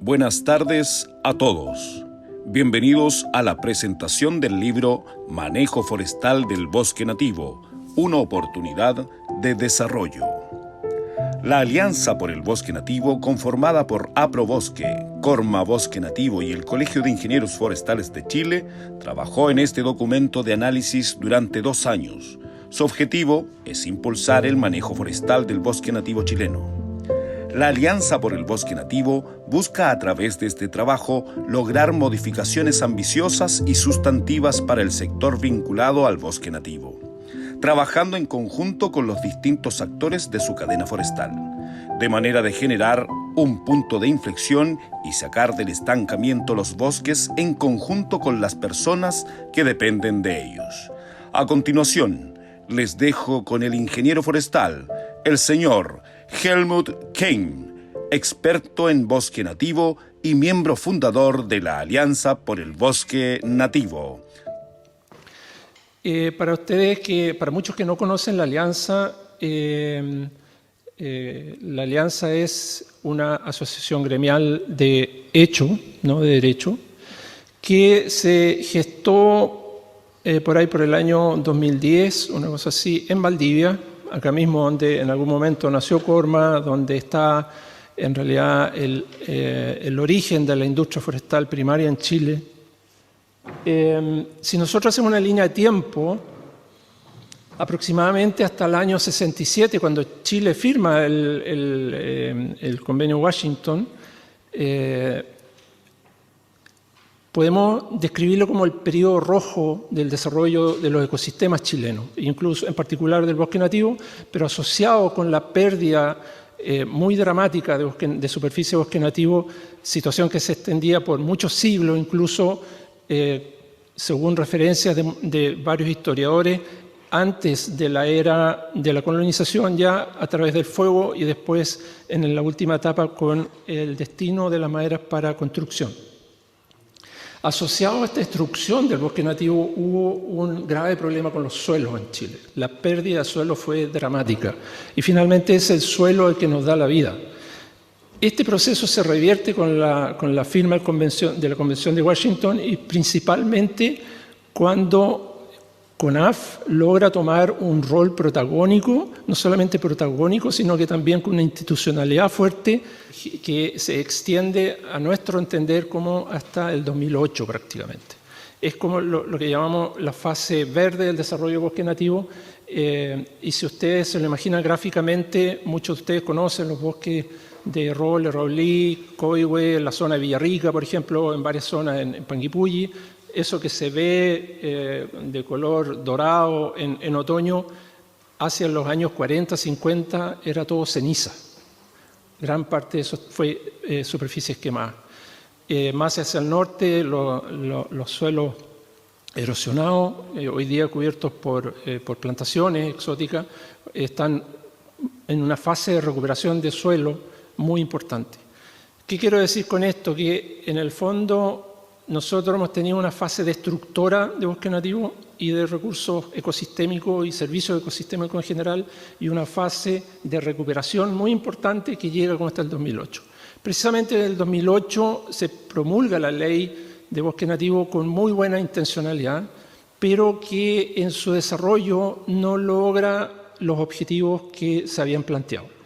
Buenas tardes a todos. Bienvenidos a la presentación del libro Manejo Forestal del Bosque Nativo, una oportunidad de desarrollo. La Alianza por el Bosque Nativo, conformada por Aprobosque, Corma Bosque Nativo y el Colegio de Ingenieros Forestales de Chile, trabajó en este documento de análisis durante 2 años. Su objetivo es impulsar el manejo forestal del bosque nativo chileno. La Alianza por el Bosque Nativo busca a través de este trabajo lograr modificaciones ambiciosas y sustantivas para el sector vinculado al bosque nativo, trabajando en conjunto con los distintos actores de su cadena forestal, de manera de generar un punto de inflexión y sacar del estancamiento los bosques en conjunto con las personas que dependen de ellos. A continuación, les dejo con el ingeniero forestal, el señor Helmut Keim, experto en bosque nativo y miembro fundador de la Alianza por el Bosque Nativo. Para muchos que no conocen la Alianza es una asociación gremial de hecho, no de derecho, que se gestó por el año 2010, una cosa así, en Valdivia, acá mismo donde en algún momento nació Corma, donde está en realidad el origen de la industria forestal primaria en Chile. Si nosotros hacemos una línea de tiempo, aproximadamente hasta el año 67, cuando Chile firma el convenio Washington, podemos describirlo como el periodo rojo del desarrollo de los ecosistemas chilenos, incluso en particular del bosque nativo, pero asociado con la pérdida muy dramática de superficie de bosque nativo, situación que se extendía por muchos siglos, incluso según referencias de varios historiadores, antes de la era de la colonización, ya a través del fuego y después en la última etapa con el destino de las maderas para construcción. Asociado a esta destrucción del bosque nativo hubo un grave problema con los suelos en Chile. La pérdida de suelo fue dramática y finalmente es el suelo el que nos da la vida. Este proceso se revierte con la firma de la Convención de Washington y principalmente cuando CONAF logra tomar un rol protagónico, no solamente protagónico, sino que también con una institucionalidad fuerte que se extiende a nuestro entender como hasta el 2008 prácticamente. Es como lo que llamamos la fase verde del desarrollo del bosque nativo y si ustedes se lo imaginan gráficamente, muchos de ustedes conocen los bosques de Roble, Raulí, Coihue, en la zona de Villarrica, por ejemplo, en varias zonas en Panguipulli. Eso que se ve de color dorado en otoño, hacia los años 40, 50, era todo ceniza. Gran parte de eso fue superficies quemadas. Más hacia el norte, los suelos erosionados, hoy día cubiertos por plantaciones exóticas, están en una fase de recuperación de suelo muy importante. ¿Qué quiero decir con esto? Que en el fondo nosotros hemos tenido una fase destructora de bosque nativo y de recursos ecosistémicos y servicios ecosistémicos en general y una fase de recuperación muy importante que llega como hasta el 2008. Precisamente en el 2008 se promulga la ley de bosque nativo con muy buena intencionalidad, pero que en su desarrollo no logra los objetivos que se habían planteado.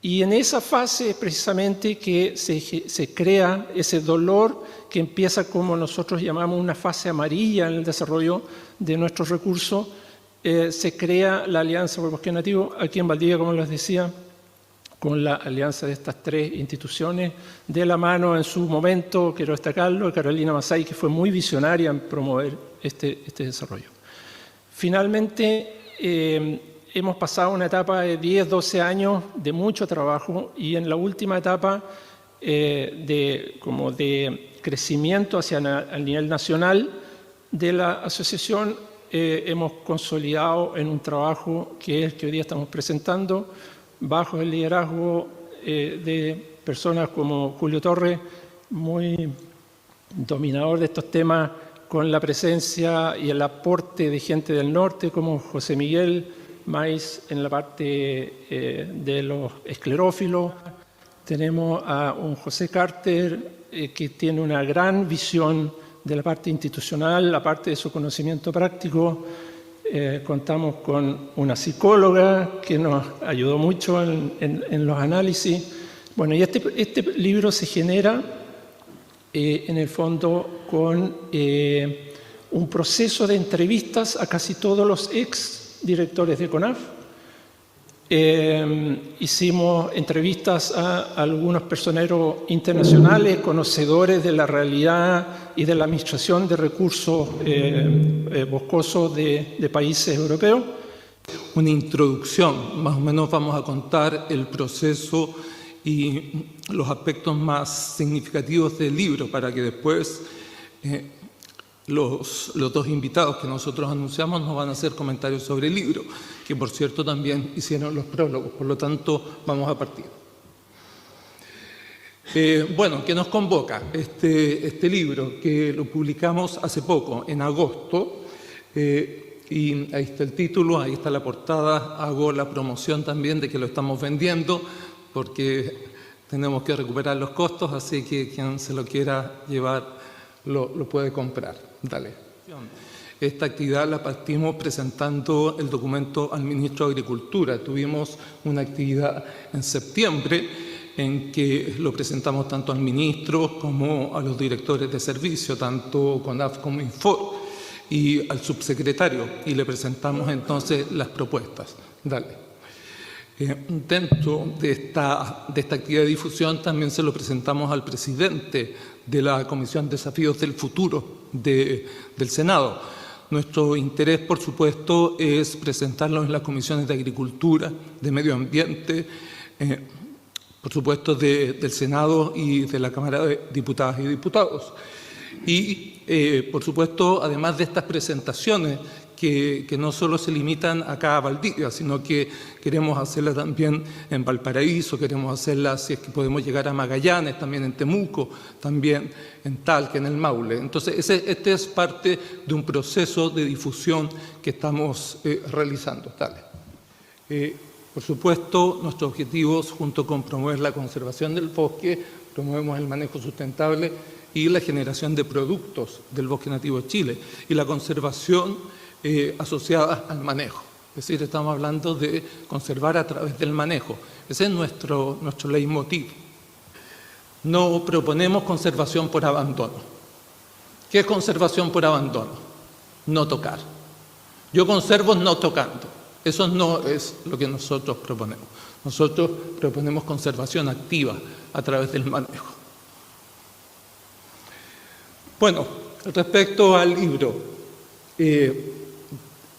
Y en esa fase es precisamente que se crea ese dolor que empieza como nosotros llamamos una fase amarilla en el desarrollo de nuestros recursos. Se crea la Alianza por el Bosque Nativo, aquí en Valdivia, como les decía, con la alianza de estas 3 instituciones, de la mano en su momento, quiero destacarlo, de Carolina Masay, que fue muy visionaria en promover este desarrollo. Finalmente, hemos pasado una etapa de 10, 12 años de mucho trabajo y en la última etapa de crecimiento al nivel nacional de la asociación hemos consolidado en un trabajo que es el que hoy día estamos presentando bajo el liderazgo de personas como Julio Torres, muy dominador de estos temas, con la presencia y el aporte de gente del norte como José Miguel Mais en la parte de los esclerófilos, tenemos a un José Carter que tiene una gran visión de la parte institucional, la parte de su conocimiento práctico. Contamos con una psicóloga que nos ayudó mucho en los análisis. Bueno, y este libro se genera en el fondo con un proceso de entrevistas a casi todos los ex directores de CONAF. Hicimos entrevistas a algunos personeros internacionales, conocedores de la realidad y de la administración de recursos boscosos de países europeos. Una introducción, más o menos vamos a contar el proceso y los aspectos más significativos del libro para que después los dos invitados que nosotros anunciamos nos van a hacer comentarios sobre el libro, que por cierto también hicieron los prólogos, por lo tanto vamos a partir. Bueno, ¿qué nos convoca? Este libro que lo publicamos hace poco, en agosto, y ahí está el título, ahí está la portada, hago la promoción también de que lo estamos vendiendo, porque tenemos que recuperar los costos, así que quien se lo quiera llevar lo puede comprar. Dale. Esta actividad la partimos presentando el documento al ministro de Agricultura. Tuvimos una actividad en septiembre en que lo presentamos tanto al ministro como a los directores de servicio, tanto CONAF como Infor, y al subsecretario, y le presentamos entonces las propuestas. Dale. Dentro de esta actividad de difusión también se lo presentamos al presidente de la Comisión Desafíos del Futuro del Senado. Nuestro interés, por supuesto, es presentarlo en las comisiones de Agricultura, de Medio Ambiente, por supuesto del Senado y de la Cámara de Diputadas y Diputados. Y, por supuesto, además de estas presentaciones, que no solo se limitan acá a Valdivia, sino que queremos hacerlas también en Valparaíso, queremos hacerlas, si es que podemos llegar a Magallanes, también en Temuco, también en Talca, en el Maule. Entonces, este es parte de un proceso de difusión que estamos realizando. Por supuesto, nuestros objetivos, junto con promover la conservación del bosque, promovemos el manejo sustentable y la generación de productos del bosque nativo de Chile y la conservación asociada al manejo. Es decir, estamos hablando de conservar a través del manejo. Ese es nuestro leitmotiv. No proponemos conservación por abandono. ¿Qué es conservación por abandono? No tocar. Yo conservo no tocando. Eso no es lo que nosotros proponemos. Nosotros proponemos conservación activa a través del manejo. Bueno, respecto al libro,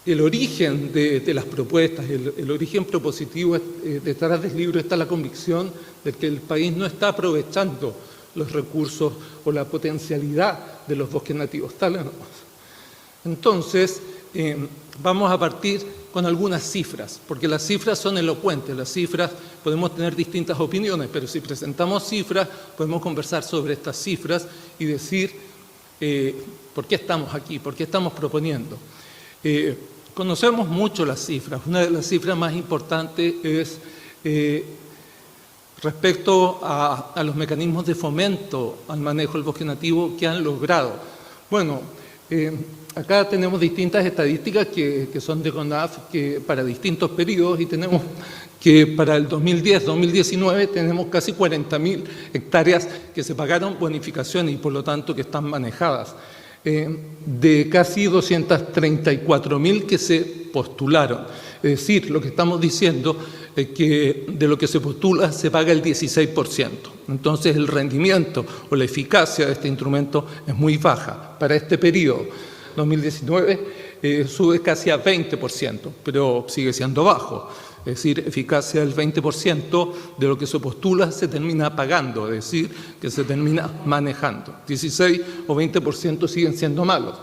el origen de las propuestas, el origen propositivo detrás del libro está la convicción de que el país no está aprovechando los recursos o la potencialidad de los bosques nativos. Entonces, vamos a partir con algunas cifras, porque las cifras son elocuentes, las cifras podemos tener distintas opiniones, pero si presentamos cifras, podemos conversar sobre estas cifras y decir por qué estamos aquí, por qué estamos proponiendo. Conocemos mucho las cifras. Una de las cifras más importantes es respecto a los mecanismos de fomento al manejo del bosque nativo que han logrado. Bueno, acá tenemos distintas estadísticas que son de CONAF que para distintos periodos y tenemos que para el 2010-2019 tenemos casi 40.000 hectáreas que se pagaron bonificaciones y por lo tanto que están manejadas. De casi 234.000 que se postularon. Es decir, lo que estamos diciendo es que de lo que se postula se paga el 16%. Entonces el rendimiento o la eficacia de este instrumento es muy baja. Para este periodo, 2019, sube casi a 20%, pero sigue siendo bajo. Es decir, eficacia del 20% de lo que se postula se termina pagando, es decir, que se termina manejando. 16 o 20% siguen siendo malos.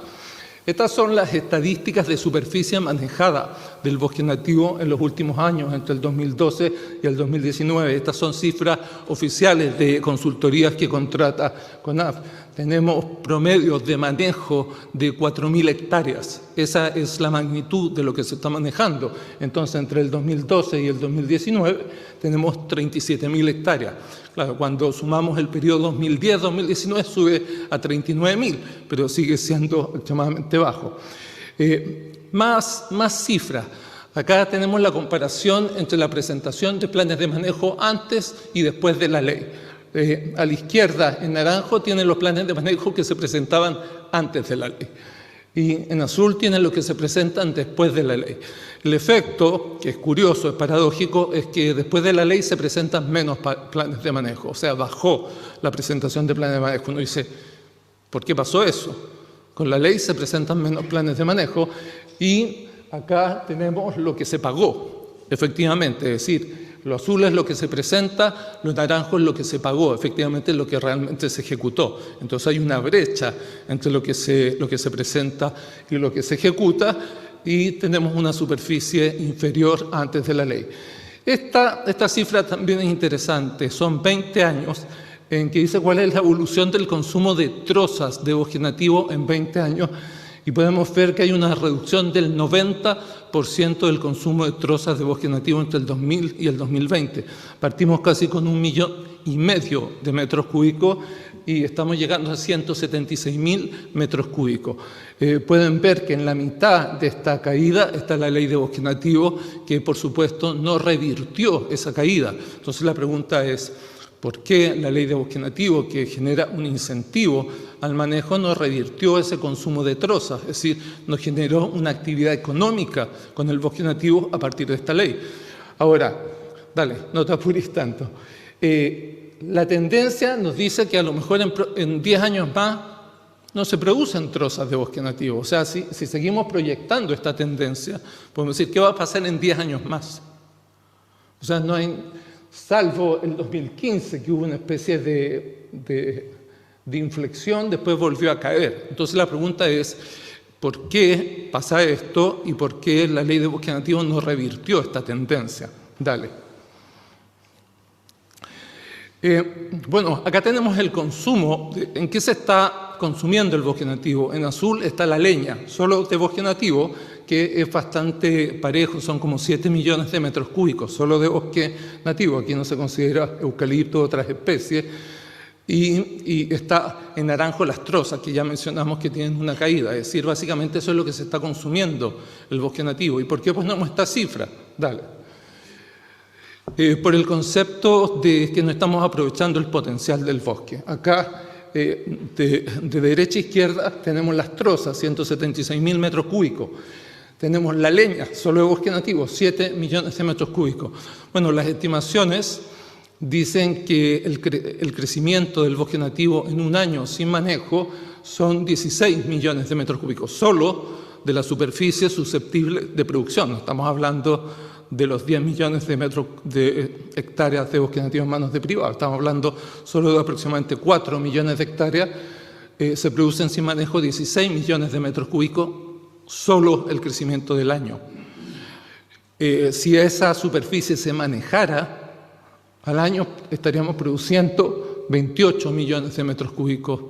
Estas son las estadísticas de superficie manejada del bosque nativo en los últimos años, entre el 2012 y el 2019. Estas son cifras oficiales de consultorías que contrata CONAF. Tenemos promedios de manejo de 4.000 hectáreas. Esa es la magnitud de lo que se está manejando. Entonces, entre el 2012 y el 2019 tenemos 37.000 hectáreas. Claro, cuando sumamos el periodo 2010-2019 sube a 39.000, pero sigue siendo extremadamente bajo. Más cifras. Acá tenemos la comparación entre la presentación de planes de manejo antes y después de la ley. A la izquierda, en naranjo, tienen los planes de manejo que se presentaban antes de la ley. Y en azul tienen los que se presentan después de la ley. El efecto, que es curioso, es paradójico, es que después de la ley se presentan menos planes de manejo. O sea, bajó la presentación de planes de manejo. Uno dice, ¿por qué pasó eso? Con la ley se presentan menos planes de manejo y acá tenemos lo que se pagó, efectivamente. Es decir, lo azul es lo que se presenta, lo naranjo es lo que se pagó, efectivamente es lo que realmente se ejecutó. Entonces hay una brecha entre lo que se presenta y lo que se ejecuta y tenemos una superficie inferior antes de la ley. Esta cifra también es interesante, son 20 años en que dice cuál es la evolución del consumo de trozas de bosque nativo en 20 años y podemos ver que hay una reducción del 90% del consumo de trozas de bosque nativo entre el 2000 y el 2020. Partimos casi con 1,5 millones de metros cúbicos y estamos llegando a 176.000 metros cúbicos. Pueden ver que en la mitad de esta caída está la ley de bosque nativo, que por supuesto no revirtió esa caída. Entonces la pregunta es, ¿por qué la ley de bosque nativo, que genera un incentivo al manejo, no revirtió ese consumo de trozas? Es decir, no generó una actividad económica con el bosque nativo a partir de esta ley. Ahora, dale, no te apures tanto. La tendencia nos dice que a lo mejor en 10 años más no se producen trozas de bosque nativo. O sea, si seguimos proyectando esta tendencia, podemos decir, ¿qué va a pasar en 10 años más? O sea, no hay... Salvo el 2015, que hubo una especie de inflexión, después volvió a caer. Entonces la pregunta es, ¿por qué pasa esto y por qué la ley de bosque nativo no revirtió esta tendencia? Dale. Bueno, acá tenemos el consumo. ¿En qué se está consumiendo el bosque nativo? En azul está la leña, solo de bosque nativo, que es bastante parejo, son como 7 millones de metros cúbicos, solo de bosque nativo. Aquí no se considera eucalipto o otras especies. Y está en naranjo las trozas, que ya mencionamos que tienen una caída. Es decir, básicamente eso es lo que se está consumiendo el bosque nativo. ¿Y por qué ponemos esta cifra? Dale. Por el concepto de que no estamos aprovechando el potencial del bosque. Acá, de derecha a izquierda, tenemos las trozas, 176.000 metros cúbicos. Tenemos la leña, solo de bosque nativo, 7 millones de metros cúbicos. Bueno, las estimaciones dicen que el crecimiento del bosque nativo en un año sin manejo son 16 millones de metros cúbicos, solo de la superficie susceptible de producción. No estamos hablando de los 10 millones de hectáreas de bosque nativo en manos de privados. Estamos hablando solo de aproximadamente 4 millones de hectáreas. Se producen sin manejo 16 millones de metros cúbicos, solo el crecimiento del año. Si esa superficie se manejara, al año estaríamos produciendo 28 millones de metros cúbicos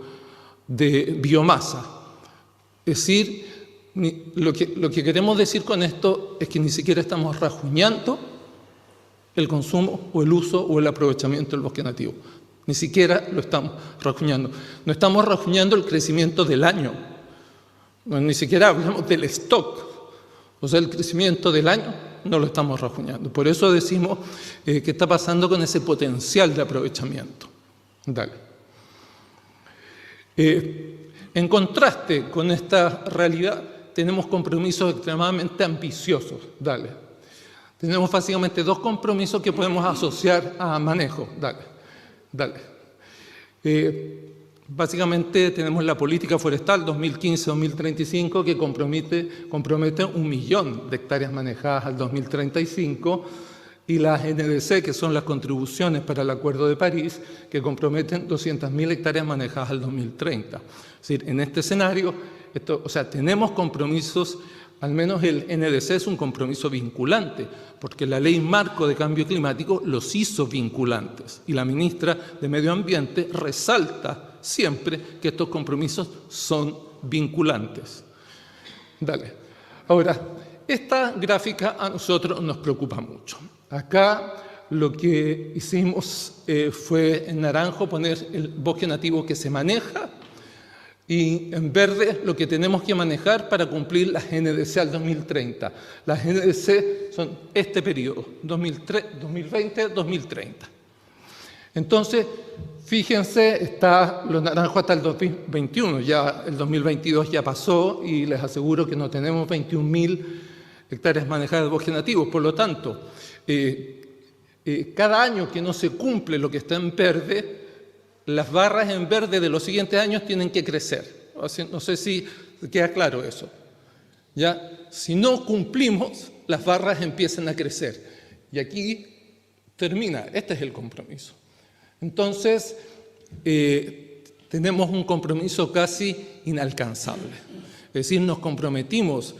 de biomasa. Es decir, lo que queremos decir con esto es que ni siquiera estamos rajuñando el consumo o el uso o el aprovechamiento del bosque nativo. Ni siquiera lo estamos rajuñando. No estamos rajuñando el crecimiento del año. No, ni siquiera hablamos del stock. O sea, el crecimiento del año no lo estamos rajuñando. Por eso decimos qué está pasando con ese potencial de aprovechamiento. Dale. En contraste con esta realidad, tenemos compromisos extremadamente ambiciosos. Dale. Tenemos básicamente 2 compromisos que podemos asociar a manejo. Dale. Básicamente tenemos la política forestal 2015-2035 que compromete 1 millón de hectáreas manejadas al 2035 y las NDC, que son las contribuciones para el Acuerdo de París, que comprometen 200.000 hectáreas manejadas al 2030. Es decir, en este escenario, tenemos compromisos, al menos el NDC es un compromiso vinculante, porque la Ley Marco de Cambio Climático los hizo vinculantes. Y la ministra de Medio Ambiente resalta siempre que estos compromisos son vinculantes. Dale. Ahora, esta gráfica a nosotros nos preocupa mucho. Acá lo que hicimos fue en naranjo poner el bosque nativo que se maneja y en verde lo que tenemos que manejar para cumplir las NDC al 2030. Las NDC son este periodo, 2020-2030. Entonces, fíjense, lo naranjo hasta el 2021, ya el 2022 ya pasó y les aseguro que no tenemos 21.000 hectáreas manejadas de bosque nativo. Por lo tanto, cada año que no se cumple lo que está en verde, las barras en verde de los siguientes años tienen que crecer. No sé si queda claro eso. ¿Ya? Si no cumplimos, las barras empiezan a crecer. Y aquí termina. Este es el compromiso. Entonces, tenemos un compromiso casi inalcanzable. Es decir, nos comprometimos,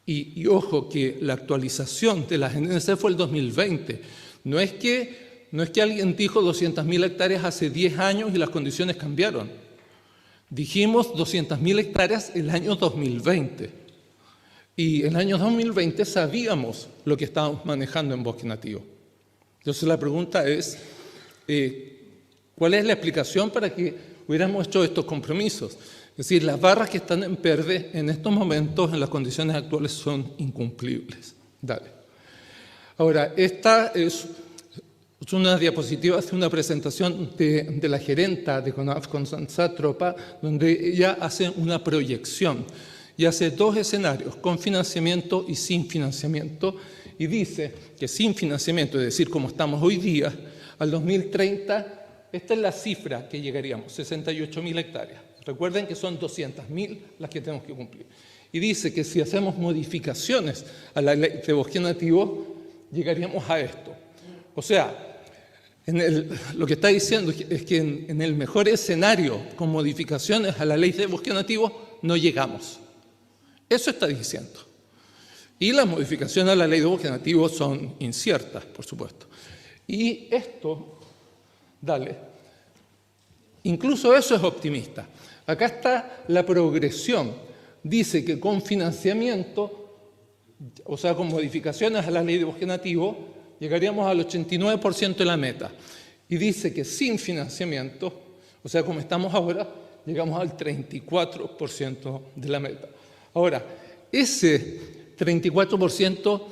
y ojo que la actualización de las NDC fue el 2020. No es que alguien dijo 200.000 hectáreas hace 10 años y las condiciones cambiaron. Dijimos 200.000 hectáreas el año 2020. Y en el año 2020 sabíamos lo que estábamos manejando en bosque nativo. Entonces la pregunta es, ¿cuál es la explicación para que hubiéramos hecho estos compromisos? Es decir, las barras que están en verde en estos momentos, en las condiciones actuales, son incumplibles. Dale. Ahora, esta es una diapositiva, es una presentación de la gerenta de CONAF, Constanza Tropa, donde ella hace una proyección y hace dos escenarios, con financiamiento y sin financiamiento, y dice que sin financiamiento, es decir, como estamos hoy día, al 2030, esta es la cifra que llegaríamos, 68.000 hectáreas. Recuerden que son 200.000 las que tenemos que cumplir. Y dice que si hacemos modificaciones a la ley de bosque nativo, llegaríamos a esto. O sea, lo que está diciendo es que en el mejor escenario, con modificaciones a la ley de bosque nativo, no llegamos. Eso está diciendo. Y las modificaciones a la ley de bosque nativo son inciertas, por supuesto. Y esto, dale, incluso eso es optimista. Acá está la progresión. Dice que con financiamiento, o sea, con modificaciones a la ley de bosque nativo, llegaríamos al 89% de la meta. Y dice que sin financiamiento, o sea, como estamos ahora, llegamos al 34% de la meta. Ahora, ese 34%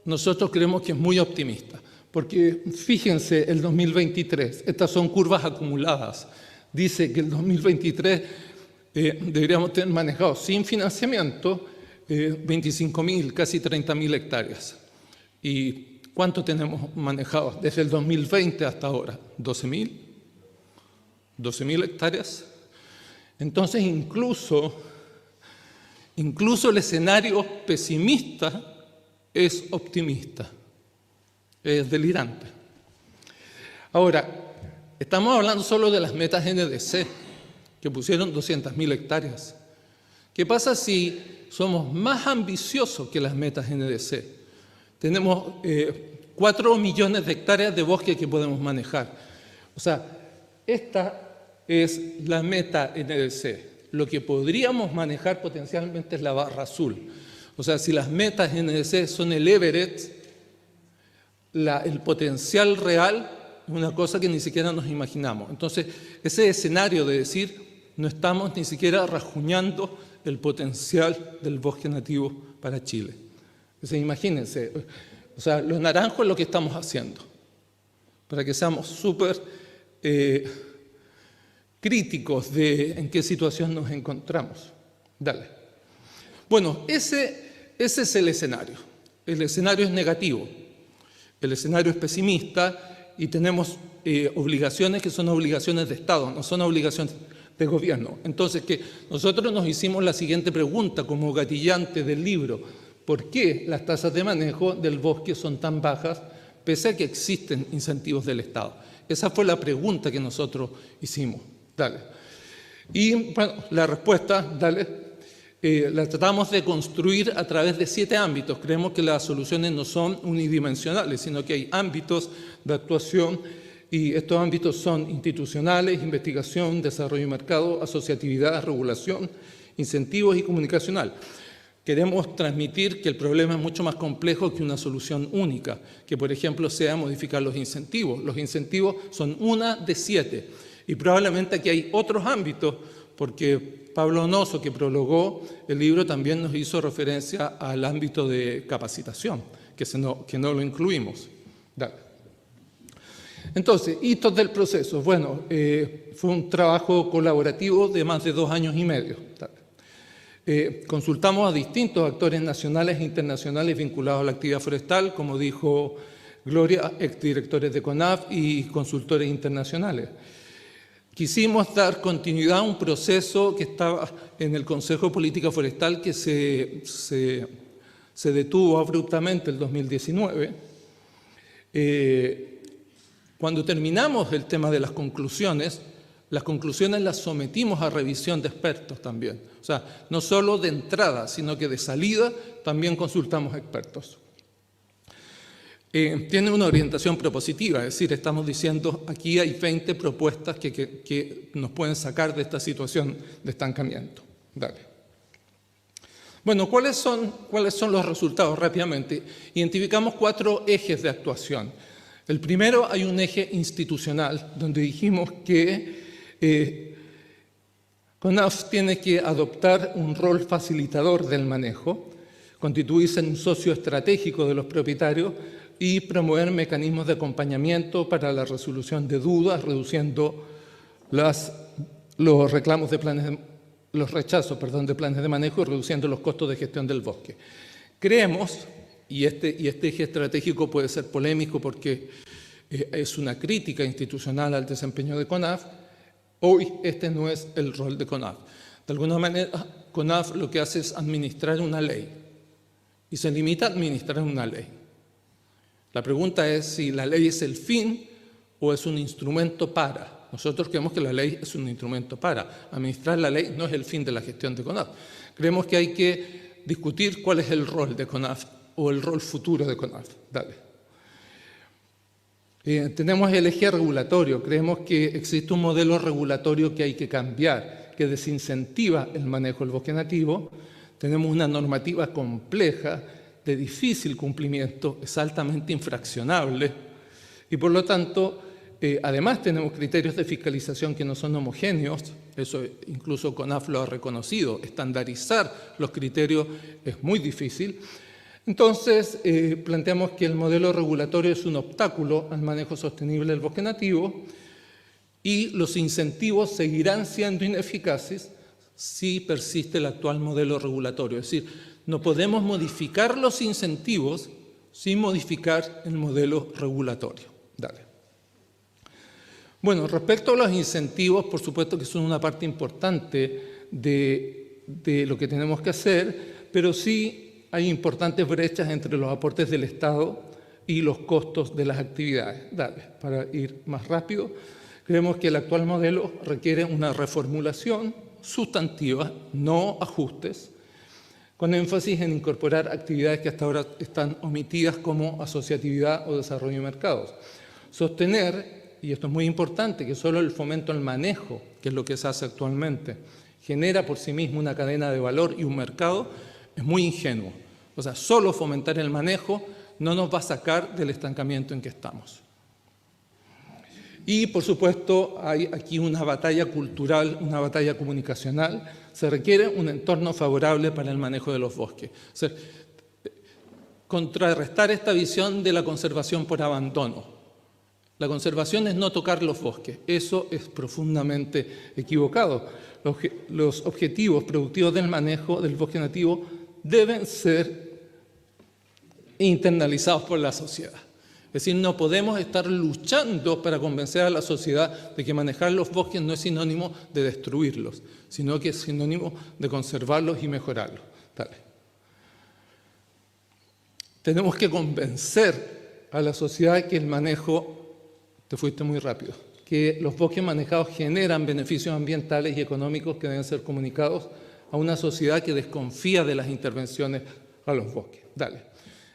nosotros creemos que es muy optimista, porque fíjense el 2023, estas son curvas acumuladas. Dice que el 2023 deberíamos tener manejado sin financiamiento 25.000, casi 30.000 hectáreas. ¿Y cuánto tenemos manejado desde el 2020 hasta ahora? ¿12.000? ¿12.000 hectáreas? Entonces, incluso el escenario pesimista es optimista, es delirante. Ahora, estamos hablando solo de las metas NDC, que pusieron 200.000 hectáreas. ¿Qué pasa si somos más ambiciosos que las metas NDC? Tenemos 4 millones de hectáreas de bosque que podemos manejar. O sea, esta es la meta NDC. Lo que podríamos manejar potencialmente es la barra azul. O sea, si las metas NDC son el Everett, el potencial real es una cosa que ni siquiera nos imaginamos. Entonces, ese escenario de decir, no estamos ni siquiera rajuñando el potencial del bosque nativo para Chile. Entonces, imagínense, o sea, lo naranjo es lo que estamos haciendo, para que seamos súper críticos de en qué situación nos encontramos. Dale. Bueno, ese es el escenario. El escenario es negativo. El escenario es pesimista y tenemos obligaciones que son obligaciones de Estado, no son obligaciones de gobierno. Entonces, que nosotros nos hicimos la siguiente pregunta como gatillante del libro: ¿por qué las tasas de manejo del bosque son tan bajas pese a que existen incentivos del Estado? Esa fue la pregunta que nosotros hicimos. Dale. Y bueno, la respuesta, dale, la tratamos de construir a través de 7 ámbitos. Creemos que las soluciones no son unidimensionales, sino que hay ámbitos de actuación, y estos ámbitos son institucionales, investigación, desarrollo de mercado, asociatividad, regulación, incentivos y comunicacional. Queremos transmitir que el problema es mucho más complejo que una solución única, que por ejemplo sea modificar los incentivos. Los incentivos son una de 7 y probablemente aquí hay otros ámbitos, porque Pablo Donoso, que prologó el libro, también nos hizo referencia al ámbito de capacitación, que no lo incluimos. Dale. Entonces, hitos del proceso. Bueno, fue un trabajo colaborativo de más de 2 años y medio. Consultamos a distintos actores nacionales e internacionales vinculados a la actividad forestal, como dijo Gloria, exdirectores de CONAF y consultores internacionales. Quisimos dar continuidad a un proceso que estaba en el Consejo de Política Forestal que se detuvo abruptamente el 2019. Cuando terminamos el tema de las conclusiones las sometimos a revisión de expertos también. O sea, no solo de entrada, sino que de salida también consultamos expertos. Tiene una orientación propositiva, es decir, estamos diciendo aquí hay 20 propuestas que nos pueden sacar de esta situación de estancamiento. Dale. Bueno, ¿cuáles son los resultados? Rápidamente, identificamos 4 ejes de actuación. El primero, hay un eje institucional, donde dijimos que CONAF tiene que adoptar un rol facilitador del manejo, constituirse en un socio estratégico de los propietarios y promover mecanismos de acompañamiento para la resolución de dudas, reduciendo los rechazos de planes de manejo y reduciendo los costos de gestión del bosque. Creemos, y este eje estratégico puede ser polémico porque es una crítica institucional al desempeño de CONAF, hoy este no es el rol de CONAF. De alguna manera, CONAF lo que hace es administrar una ley y se limita a administrar una ley. La pregunta es si la ley es el fin o es un instrumento para. Nosotros creemos que la ley es un instrumento para. Administrar la ley no es el fin de la gestión de CONAF. Creemos que hay que discutir cuál es el rol de CONAF o el rol futuro de CONAF. Dale. Tenemos el eje regulatorio. Creemos que existe un modelo regulatorio que hay que cambiar, que desincentiva el manejo del bosque nativo. Tenemos una normativa compleja, de difícil cumplimiento, es altamente infraccionable y por lo tanto, además tenemos criterios de fiscalización que no son homogéneos, eso incluso CONAF lo ha reconocido, estandarizar los criterios es muy difícil. Entonces, planteamos que el modelo regulatorio es un obstáculo al manejo sostenible del bosque nativo y los incentivos seguirán siendo ineficaces si persiste el actual modelo regulatorio. Es decir, no podemos modificar los incentivos sin modificar el modelo regulatorio. Dale. Bueno, respecto a los incentivos, por supuesto que son una parte importante de lo que tenemos que hacer, pero sí hay importantes brechas entre los aportes del Estado y los costos de las actividades. Dale, para ir más rápido, creemos que el actual modelo requiere una reformulación sustantiva, no ajustes, con énfasis en incorporar actividades que hasta ahora están omitidas como asociatividad o desarrollo de mercados. Sostener, y esto es muy importante, que solo el fomento al manejo, que es lo que se hace actualmente, genera por sí mismo una cadena de valor y un mercado, es muy ingenuo. O sea, solo fomentar el manejo no nos va a sacar del estancamiento en que estamos. Y, por supuesto, hay aquí una batalla cultural, una batalla comunicacional. Se requiere un entorno favorable para el manejo de los bosques. O sea, contrarrestar esta visión de la conservación por abandono. La conservación es no tocar los bosques. Eso es profundamente equivocado. Los objetivos productivos del manejo del bosque nativo deben ser internalizados por la sociedad. Es decir, no podemos estar luchando para convencer a la sociedad de que manejar los bosques no es sinónimo de destruirlos, sino que es sinónimo de conservarlos y mejorarlos. Dale. Tenemos que convencer a la sociedad que el manejo, te fuiste muy rápido, que los bosques manejados generan beneficios ambientales y económicos que deben ser comunicados a una sociedad que desconfía de las intervenciones a los bosques. Dale.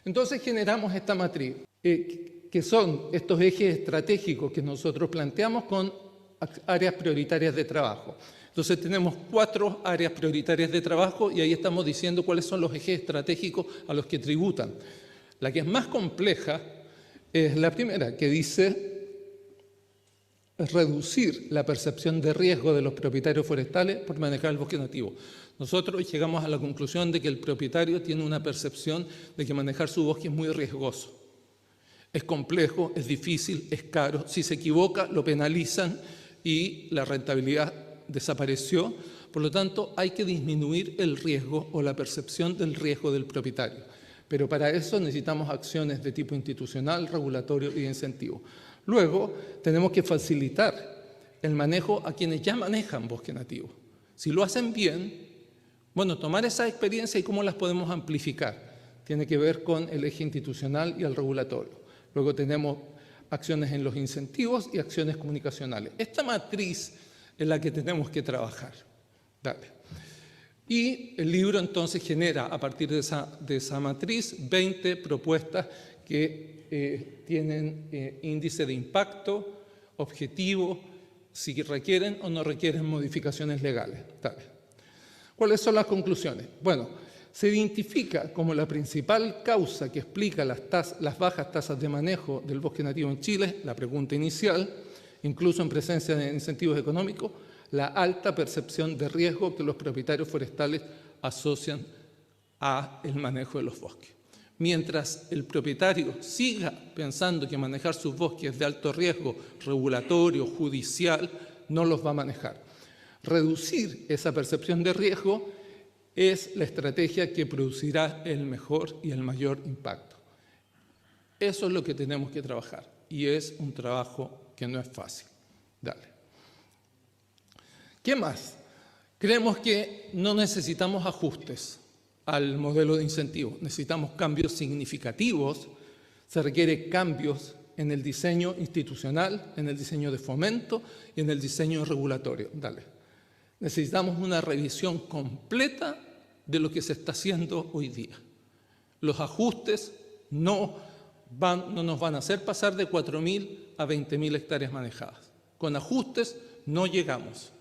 Entonces generamos esta matriz. Que son estos ejes estratégicos que nosotros planteamos con áreas prioritarias de trabajo. Entonces tenemos 4 áreas prioritarias de trabajo y ahí estamos diciendo cuáles son los ejes estratégicos a los que tributan. La que es más compleja es la primera, que dice reducir la percepción de riesgo de los propietarios forestales por manejar el bosque nativo. Nosotros llegamos a la conclusión de que el propietario tiene una percepción de que manejar su bosque es muy riesgoso. Es complejo, es difícil, es caro. Si se equivoca, lo penalizan y la rentabilidad desapareció. Por lo tanto, hay que disminuir el riesgo o la percepción del riesgo del propietario. Pero para eso necesitamos acciones de tipo institucional, regulatorio y de incentivo. Luego, tenemos que facilitar el manejo a quienes ya manejan bosque nativo. Si lo hacen bien, bueno, tomar esa experiencia y cómo las podemos amplificar. Tiene que ver con el eje institucional y el regulatorio. Luego tenemos acciones en los incentivos y acciones comunicacionales. Esta matriz es la que tenemos que trabajar. Dale. Y el libro entonces genera, a partir de esa matriz, 20 propuestas que tienen índice de impacto, objetivo, si requieren o no requieren modificaciones legales. Dale. ¿Cuáles son las conclusiones? Bueno, se identifica como la principal causa que explica las bajas tasas de manejo del bosque nativo en Chile, la pregunta inicial, incluso en presencia de incentivos económicos, la alta percepción de riesgo que los propietarios forestales asocian al manejo de los bosques. Mientras el propietario siga pensando que manejar sus bosques es de alto riesgo regulatorio, judicial, no los va a manejar. Reducir esa percepción de riesgo es la estrategia que producirá el mejor y el mayor impacto. Eso es lo que tenemos que trabajar y es un trabajo que no es fácil. Dale. ¿Qué más? Creemos que no necesitamos ajustes al modelo de incentivos, necesitamos cambios significativos, se requieren cambios en el diseño institucional, en el diseño de fomento y en el diseño regulatorio. Dale. Necesitamos una revisión completa de lo que se está haciendo hoy día. Los ajustes no nos van a hacer pasar de 4.000 a 20.000 hectáreas manejadas. Con ajustes no llegamos.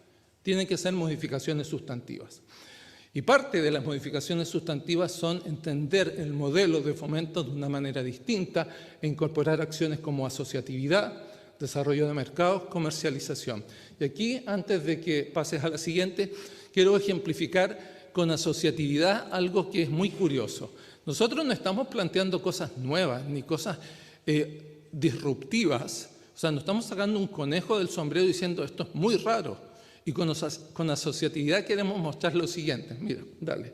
Tienen que ser modificaciones sustantivas. Y parte de las modificaciones sustantivas son entender el modelo de fomento de una manera distinta e incorporar acciones como asociatividad, desarrollo de mercados, comercialización. Y aquí, antes de que pases a la siguiente, quiero ejemplificar con asociatividad algo que es muy curioso. Nosotros no estamos planteando cosas nuevas ni cosas disruptivas. O sea, no estamos sacando un conejo del sombrero diciendo esto es muy raro. Y con asociatividad queremos mostrar lo siguiente. Mira, dale.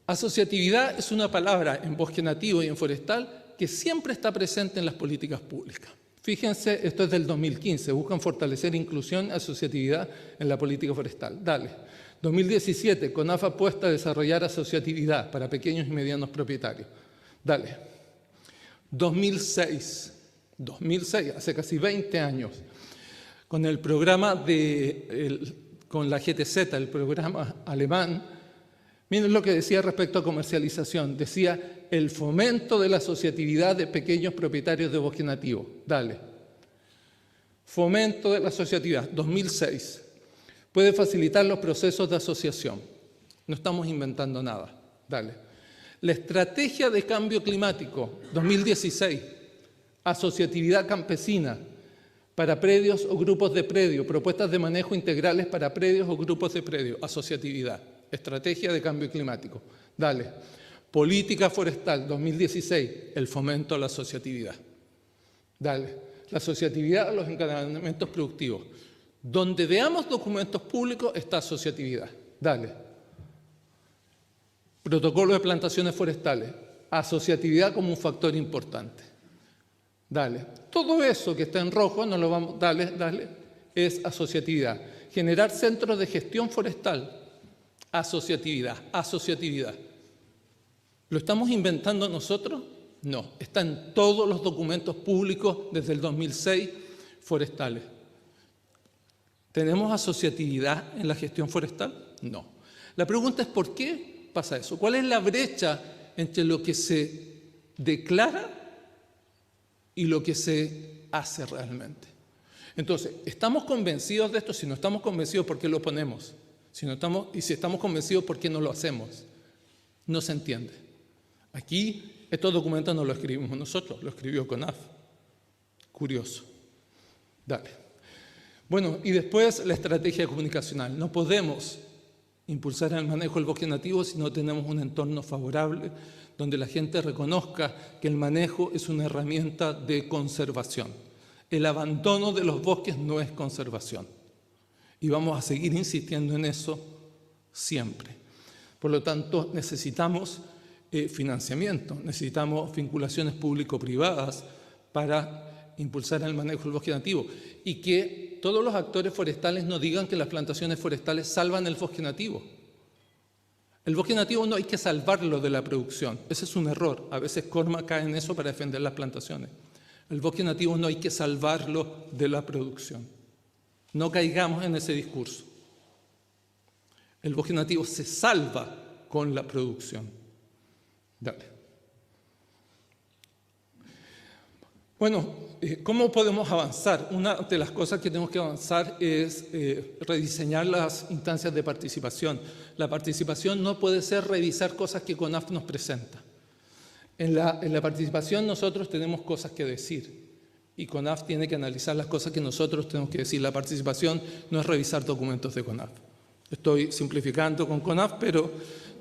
Asociatividad es una palabra en bosque nativo y en forestal que siempre está presente en las políticas públicas. Fíjense, esto es del 2015, buscan fortalecer inclusión y asociatividad en la política forestal. Dale. 2017, CONAF apuesta a desarrollar asociatividad para pequeños y medianos propietarios. Dale. 2006, hace casi 20 años, con el programa con la GTZ, el programa alemán, miren lo que decía respecto a comercialización. Decía el fomento de la asociatividad de pequeños propietarios de bosque nativo. Dale. Fomento de la asociatividad, 2006. Puede facilitar los procesos de asociación. No estamos inventando nada. Dale. La estrategia de cambio climático, 2016. Asociatividad campesina para predios o grupos de predio. Propuestas de manejo integrales para predios o grupos de predio. Asociatividad. Estrategia de cambio climático. Dale. Política forestal, 2016, el fomento a la asociatividad. Dale. La asociatividad a los encadenamientos productivos. Donde veamos documentos públicos está asociatividad. Dale. Protocolo de plantaciones forestales. Asociatividad como un factor importante. Dale. Todo eso que está en rojo, no lo vamos, dale, es asociatividad. Generar centros de gestión forestal. Asociatividad. ¿Lo estamos inventando nosotros? No, está en todos los documentos públicos desde el 2006 forestales. ¿Tenemos asociatividad en la gestión forestal? No. La pregunta es ¿por qué pasa eso? ¿Cuál es la brecha entre lo que se declara y lo que se hace realmente. Entonces, ¿estamos convencidos de esto? Si no estamos convencidos, ¿por qué lo ponemos? Y si estamos convencidos, ¿por qué no lo hacemos? No se entiende. Aquí, estos documentos no los escribimos nosotros, lo escribió CONAF. Curioso. Dale. Bueno, y después la estrategia comunicacional. No podemos impulsar el manejo del bosque nativo si no tenemos un entorno favorable donde la gente reconozca que el manejo es una herramienta de conservación. El abandono de los bosques no es conservación. Y vamos a seguir insistiendo en eso siempre. Por lo tanto, necesitamos financiamiento, necesitamos vinculaciones público-privadas para impulsar el manejo del bosque nativo y que todos los actores forestales no digan que las plantaciones forestales salvan el bosque nativo. El bosque nativo no hay que salvarlo de la producción, ese es un error. A veces Corma cae en eso para defender las plantaciones. El bosque nativo no hay que salvarlo de la producción. No caigamos en ese discurso. El bosque nativo se salva con la producción. Dale. Bueno, ¿cómo podemos avanzar? Una de las cosas que tenemos que avanzar es rediseñar las instancias de participación. La participación no puede ser revisar cosas que CONAF nos presenta. En la participación nosotros tenemos cosas que decir y CONAF tiene que analizar las cosas que nosotros tenemos que decir. La participación no es revisar documentos de CONAF. Estoy simplificando con CONAF, pero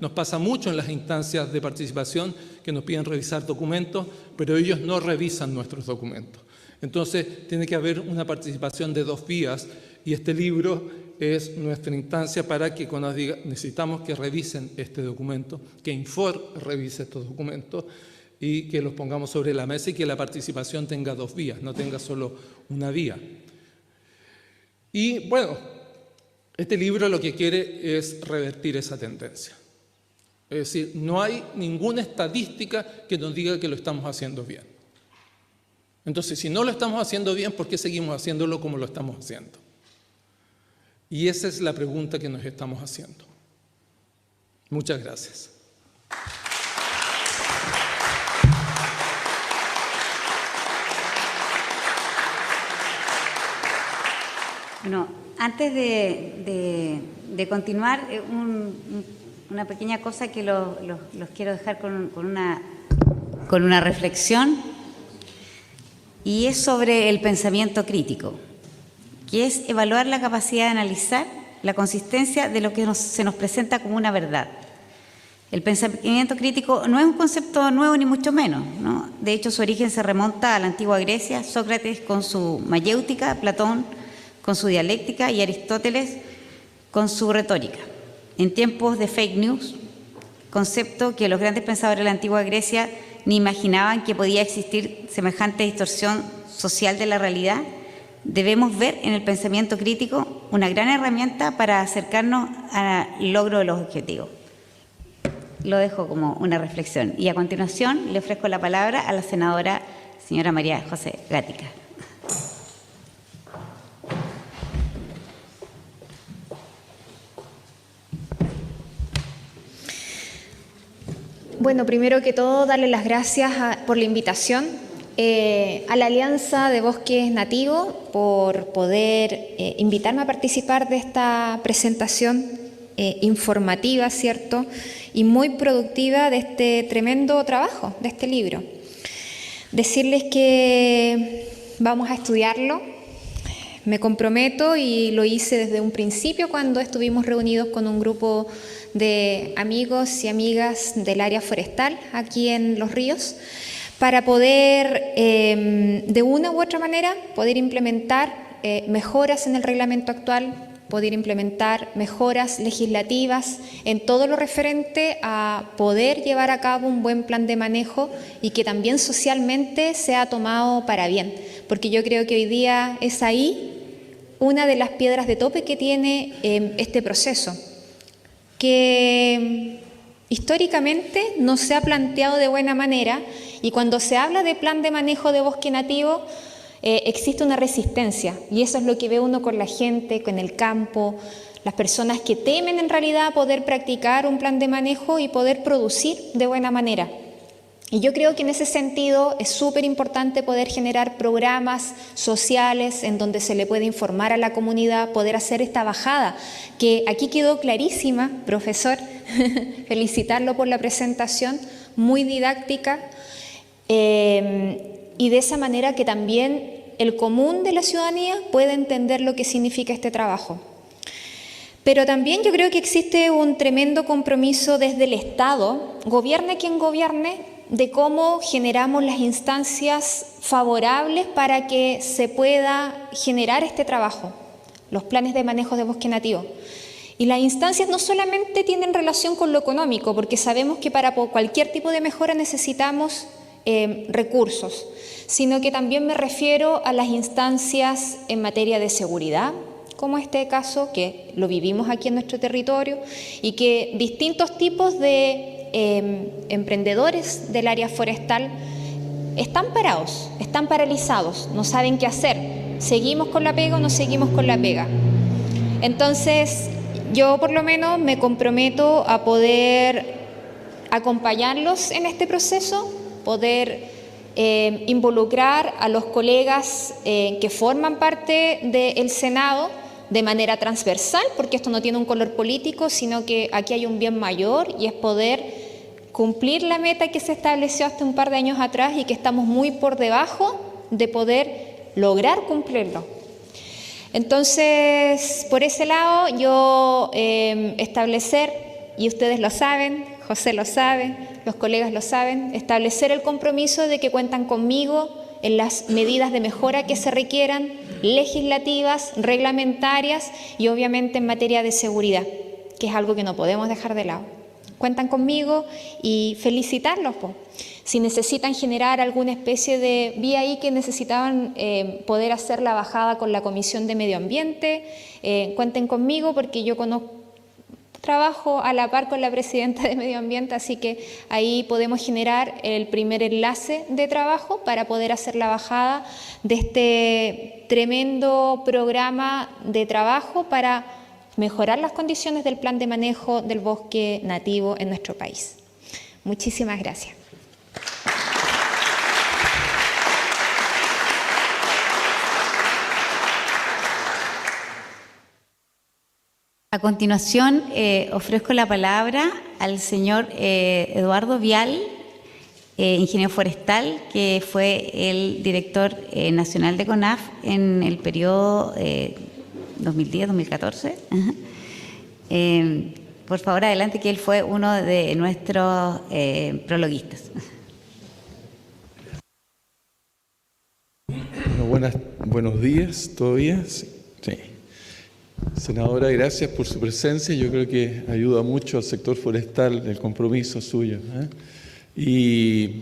nos pasa mucho en las instancias de participación que nos piden revisar documentos, pero ellos no revisan nuestros documentos. Entonces, tiene que haber una participación de dos vías y este libro es nuestra instancia para que CONAF diga, necesitamos que revisen este documento, que Infor revise estos documentos y que los pongamos sobre la mesa y que la participación tenga dos vías, no tenga solo una vía. Y bueno, este libro lo que quiere es revertir esa tendencia. Es decir, no hay ninguna estadística que nos diga que lo estamos haciendo bien. Entonces, si no lo estamos haciendo bien, ¿por qué seguimos haciéndolo como lo estamos haciendo? Y esa es la pregunta que nos estamos haciendo. Muchas gracias. Bueno, antes de continuar, una pequeña cosa que los quiero dejar con una reflexión, y es sobre el pensamiento crítico, que es evaluar la capacidad de analizar la consistencia de lo que se nos presenta como una verdad. El pensamiento crítico no es un concepto nuevo ni mucho menos, ¿no? De hecho, su origen se remonta a la antigua Grecia, Sócrates con su mayéutica, Platón con su dialéctica y Aristóteles con su retórica. En tiempos de fake news, concepto que los grandes pensadores de la antigua Grecia ni imaginaban que podía existir semejante distorsión social de la realidad, debemos ver en el pensamiento crítico una gran herramienta para acercarnos al logro de los objetivos. Lo dejo como una reflexión. Y a continuación le ofrezco la palabra a la senadora señora María José Gatica. Bueno, primero que todo, darle las gracias por la invitación a la Alianza de Bosques Nativos por poder invitarme a participar de esta presentación informativa, ¿cierto? Y muy productiva de este tremendo trabajo, de este libro. Decirles que vamos a estudiarlo, me comprometo y lo hice desde un principio cuando estuvimos reunidos con un grupo de amigos y amigas del área forestal aquí en Los Ríos para poder, de una u otra manera, poder implementar mejoras en el reglamento actual, poder implementar mejoras legislativas en todo lo referente a poder llevar a cabo un buen plan de manejo y que también socialmente sea tomado para bien, porque yo creo que hoy día es ahí una de las piedras de tope que tiene este proceso, que históricamente no se ha planteado de buena manera, y cuando se habla de plan de manejo de bosque nativo existe una resistencia, y eso es lo que ve uno con la gente, con el campo, las personas que temen en realidad poder practicar un plan de manejo y poder producir de buena manera. Y yo creo que en ese sentido es súper importante poder generar programas sociales en donde se le puede informar a la comunidad, poder hacer esta bajada, que aquí quedó clarísima, profesor, felicitarlo por la presentación, muy didáctica, y de esa manera que también el común de la ciudadanía pueda entender lo que significa este trabajo. Pero también yo creo que existe un tremendo compromiso desde el Estado, gobierne quien gobierne, de cómo generamos las instancias favorables para que se pueda generar este trabajo, los planes de manejo de bosque nativo. Y las instancias no solamente tienen relación con lo económico, porque sabemos que para cualquier tipo de mejora necesitamos recursos, sino que también me refiero a las instancias en materia de seguridad, como este caso, que lo vivimos aquí en nuestro territorio, y que distintos tipos de emprendedores del área forestal están parados, están paralizados, no saben qué hacer. ¿Seguimos con la pega o no seguimos con la pega? Entonces, yo por lo menos me comprometo a poder acompañarlos en este proceso, poder involucrar a los colegas que forman parte del Senado de manera transversal, porque esto no tiene un color político, sino que aquí hay un bien mayor y es poder cumplir la meta que se estableció hasta un par de años atrás y que estamos muy por debajo de poder lograr cumplirlo. Entonces, por ese lado, yo establecer, y ustedes lo saben, José lo sabe, los colegas lo saben, establecer el compromiso de que cuentan conmigo en las medidas de mejora que se requieran, legislativas, reglamentarias y obviamente en materia de seguridad, que es algo que no podemos dejar de lado. Cuentan conmigo y felicitarlos. Si necesitan generar alguna especie de vía ahí que necesitaban poder hacer la bajada con la Comisión de Medio Ambiente, cuenten conmigo porque yo trabajo a la par con la presidenta de Medio Ambiente, así que ahí podemos generar el primer enlace de trabajo para poder hacer la bajada de este tremendo programa de trabajo para mejorar las condiciones del plan de manejo del bosque nativo en nuestro país. Muchísimas gracias. A continuación, ofrezco la palabra al señor Eduardo Vial, ingeniero forestal, que fue el director nacional de CONAF en el periodo 2010-2014. Por favor, adelante, que él fue uno de nuestros prologuistas. Bueno, buenos días, ¿todavía? Sí. Senadora, gracias por su presencia. Yo creo que ayuda mucho al sector forestal el compromiso suyo. Y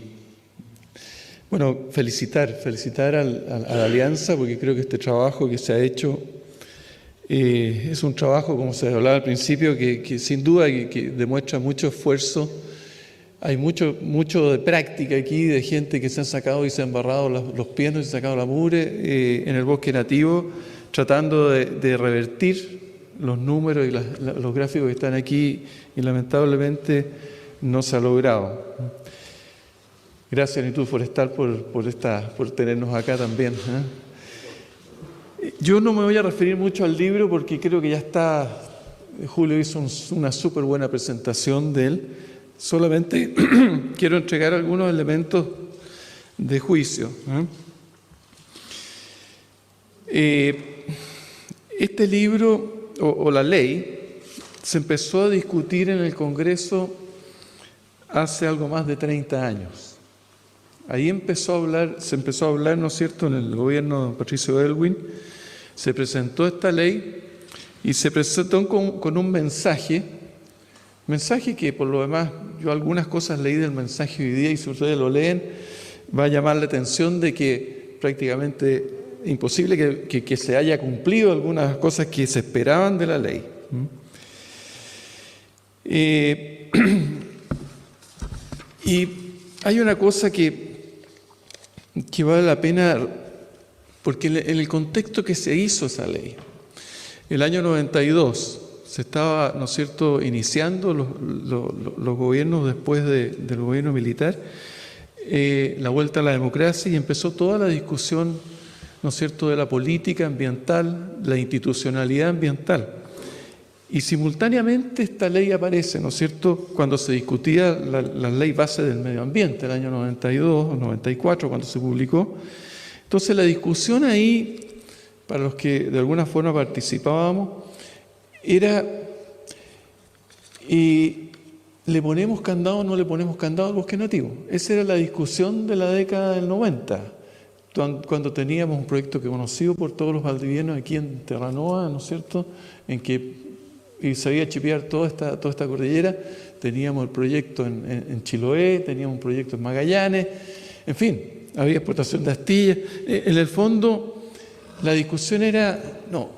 bueno, felicitar a la Alianza, porque creo que este trabajo que se ha hecho es un trabajo, como se hablaba al principio, que sin duda que demuestra mucho esfuerzo. Hay mucho de práctica aquí, de gente que se han sacado y se han barrado los pies y se han sacado la mugre en el bosque nativo, tratando de revertir los números y los gráficos que están aquí, y lamentablemente no se ha logrado. Gracias, Instituto Forestal, por tenernos acá también. Yo no me voy a referir mucho al libro porque creo que ya está, Julio hizo una súper buena presentación de él. Solamente quiero entregar algunos elementos de juicio. Este libro, o la ley, se empezó a discutir en el Congreso hace algo más de 30 años. Ahí se empezó a hablar, ¿no es cierto?, en el gobierno de Patricio Aylwin. Se presentó esta ley y se presentó con un mensaje que, por lo demás, yo algunas cosas leí del mensaje hoy día, y si ustedes lo leen, va a llamar la atención de que prácticamente imposible que se haya cumplido algunas cosas que se esperaban de la ley. Y hay una cosa que vale la pena, porque en el contexto que se hizo esa ley, el año 92, se estaba, ¿no es cierto?, iniciando los gobiernos después del gobierno militar. la vuelta a la democracia y empezó toda la discusión, ¿no es cierto?, de la política ambiental, la institucionalidad ambiental. Y simultáneamente esta ley aparece, ¿no es cierto?, cuando se discutía la ley base del medio ambiente, el año 92 o 94, cuando se publicó. Entonces la discusión ahí, para los que de alguna forma participábamos, era ¿le ponemos candado o no le ponemos candado al bosque nativo? Esa era la discusión de la década del 90, cuando teníamos un proyecto que conocido por todos los valdivianos aquí en Terranova, ¿no es cierto?, en que se había chipear toda esta cordillera. Teníamos el proyecto en Chiloé, teníamos un proyecto en Magallanes, en fin, había explotación de astillas. En el fondo, la discusión era, no,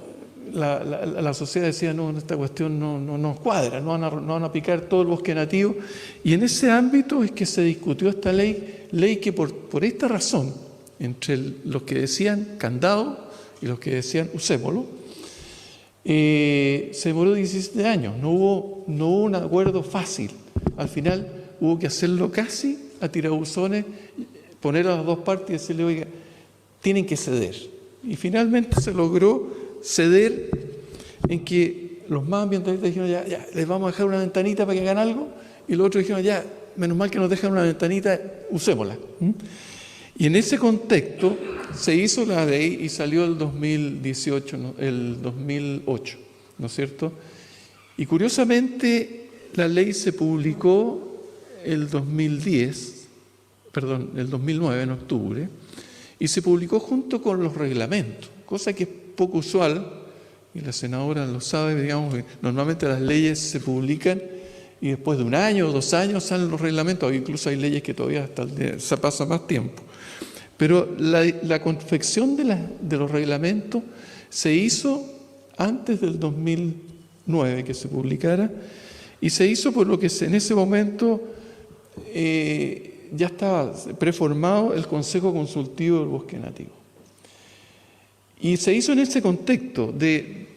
la sociedad decía, no, esta cuestión no nos cuadra, no van a picar todo el bosque nativo. Y en ese ámbito es que se discutió esta ley que por esta razón, entre los que decían candado y los que decían usémoslo, se demoró 17 años, no hubo un acuerdo fácil. Al final hubo que hacerlo casi a tirabuzones, poner a las dos partes y decirle, oiga, tienen que ceder. Y finalmente se logró ceder en que los más ambientalistas dijeron, ya, les vamos a dejar una ventanita para que hagan algo, y los otros dijeron, ya, menos mal que nos dejan una ventanita, usémosla. Y en ese contexto se hizo la ley y salió el 2018, ¿no? El 2008, ¿no es cierto? Y curiosamente la ley se publicó el 2009, en octubre, y se publicó junto con los reglamentos, cosa que es poco usual, y la senadora lo sabe, digamos, que normalmente las leyes se publican y después de 1 año o 2 años salen los reglamentos, incluso hay leyes que todavía hasta se pasa más tiempo. Pero la confección de los reglamentos se hizo antes del 2009 que se publicara, y se hizo por lo que en ese momento ya estaba preformado el Consejo Consultivo del Bosque Nativo. Y se hizo en ese contexto de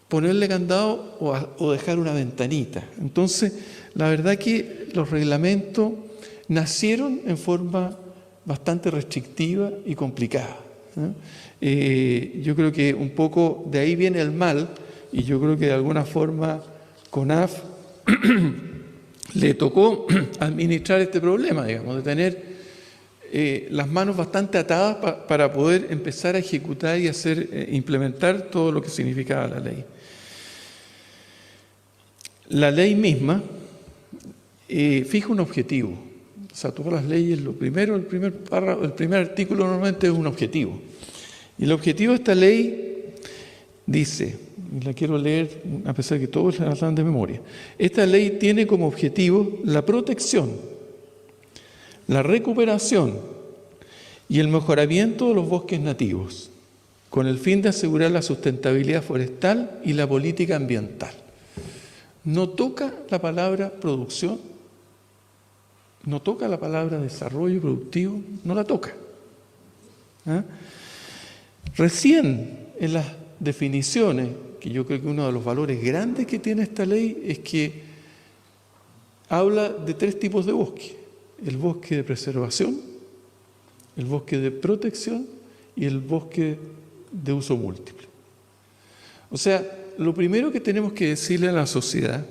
ponerle candado o dejar una ventanita. Entonces, la verdad que los reglamentos nacieron en forma bastante restrictiva y complicada, ¿no? Yo creo que un poco de ahí viene el mal, y yo creo que de alguna forma CONAF le tocó administrar este problema, digamos, de tener las manos bastante atadas para poder empezar a ejecutar y implementar todo lo que significaba la ley. La ley misma fija un objetivo. O sea, todas las leyes, el primer artículo normalmente es un objetivo. Y el objetivo de esta ley dice, y la quiero leer a pesar de que todos la hablan de memoria, esta ley tiene como objetivo la protección, la recuperación y el mejoramiento de los bosques nativos, con el fin de asegurar la sustentabilidad forestal y la política ambiental. No toca la palabra producción, no toca la palabra desarrollo productivo, no la toca. Recién en las definiciones, que yo creo que uno de los valores grandes que tiene esta ley es que habla de 3 tipos de bosque: el bosque de preservación, el bosque de protección y el bosque de uso múltiple. O sea, lo primero que tenemos que decirle a la sociedad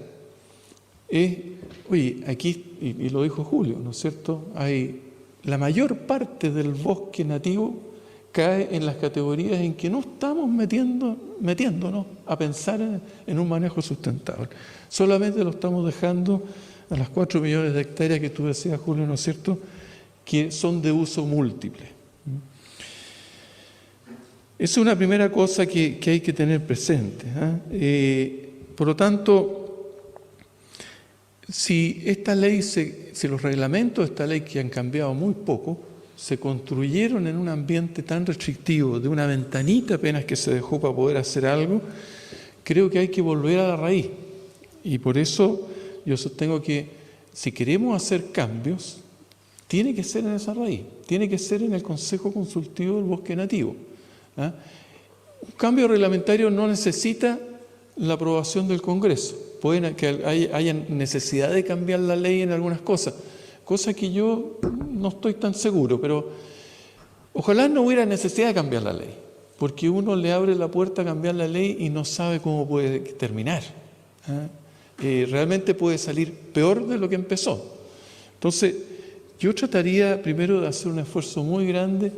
es, oye, aquí, y lo dijo Julio, ¿no es cierto?, la mayor parte del bosque nativo cae en las categorías en que no estamos metiéndonos a pensar en un manejo sustentable. Solamente lo estamos dejando a las 4 millones de hectáreas que tú decías, Julio, ¿no es cierto?, que son de uso múltiple. Esa es una primera cosa que hay que tener presente. Por lo tanto, si esta ley, si los reglamentos de esta ley, que han cambiado muy poco, se construyeron en un ambiente tan restrictivo, de una ventanita apenas que se dejó para poder hacer algo, creo que hay que volver a la raíz. Y por eso yo sostengo que si queremos hacer cambios, tiene que ser en esa raíz, tiene que ser en el Consejo Consultivo del Bosque Nativo. Un cambio reglamentario no necesita la aprobación del Congreso. Pueden que haya necesidad de cambiar la ley en algunas cosas que yo no estoy tan seguro, pero ojalá no hubiera necesidad de cambiar la ley, porque uno le abre la puerta a cambiar la ley y no sabe cómo puede terminar. Realmente puede salir peor de lo que empezó. Entonces, yo trataría primero de hacer un esfuerzo muy grande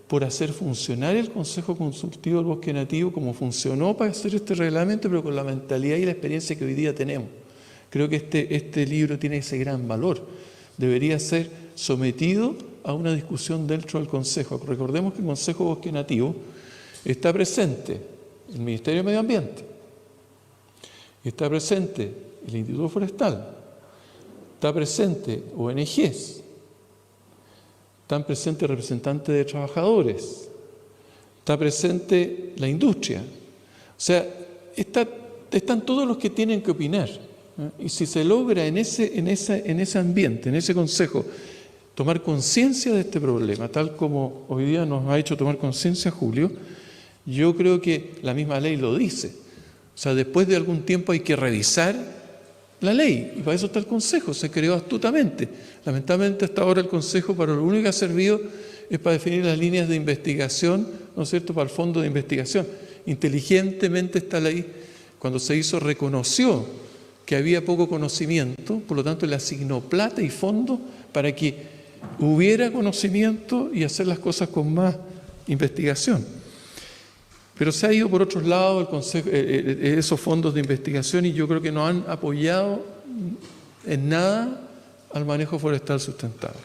por hacer funcionar el Consejo Consultivo del Bosque Nativo como funcionó para hacer este reglamento, pero con la mentalidad y la experiencia que hoy día tenemos. Creo que este libro tiene ese gran valor. Debería ser sometido a una discusión dentro del Consejo. Recordemos que el Consejo Bosque Nativo está presente el Ministerio de Medio Ambiente, está presente el Instituto Forestal, está presente ONGs, están presentes representantes de trabajadores, está presente la industria. O sea, están todos los que tienen que opinar. Y si se logra en ese ambiente, en ese consejo, tomar conciencia de este problema, tal como hoy día nos ha hecho tomar conciencia Julio, yo creo que la misma ley lo dice. O sea, después de algún tiempo hay que revisar la ley, y para eso está el Consejo, se creó astutamente. Lamentablemente hasta ahora el Consejo para lo único que ha servido es para definir las líneas de investigación, ¿no es cierto?, para el fondo de investigación. Inteligentemente esta ley, cuando se hizo, reconoció que había poco conocimiento, por lo tanto le asignó plata y fondos para que hubiera conocimiento y hacer las cosas con más investigación. Pero se ha ido por otros lados el Consejo, esos fondos de investigación, y yo creo que no han apoyado en nada al manejo forestal sustentable.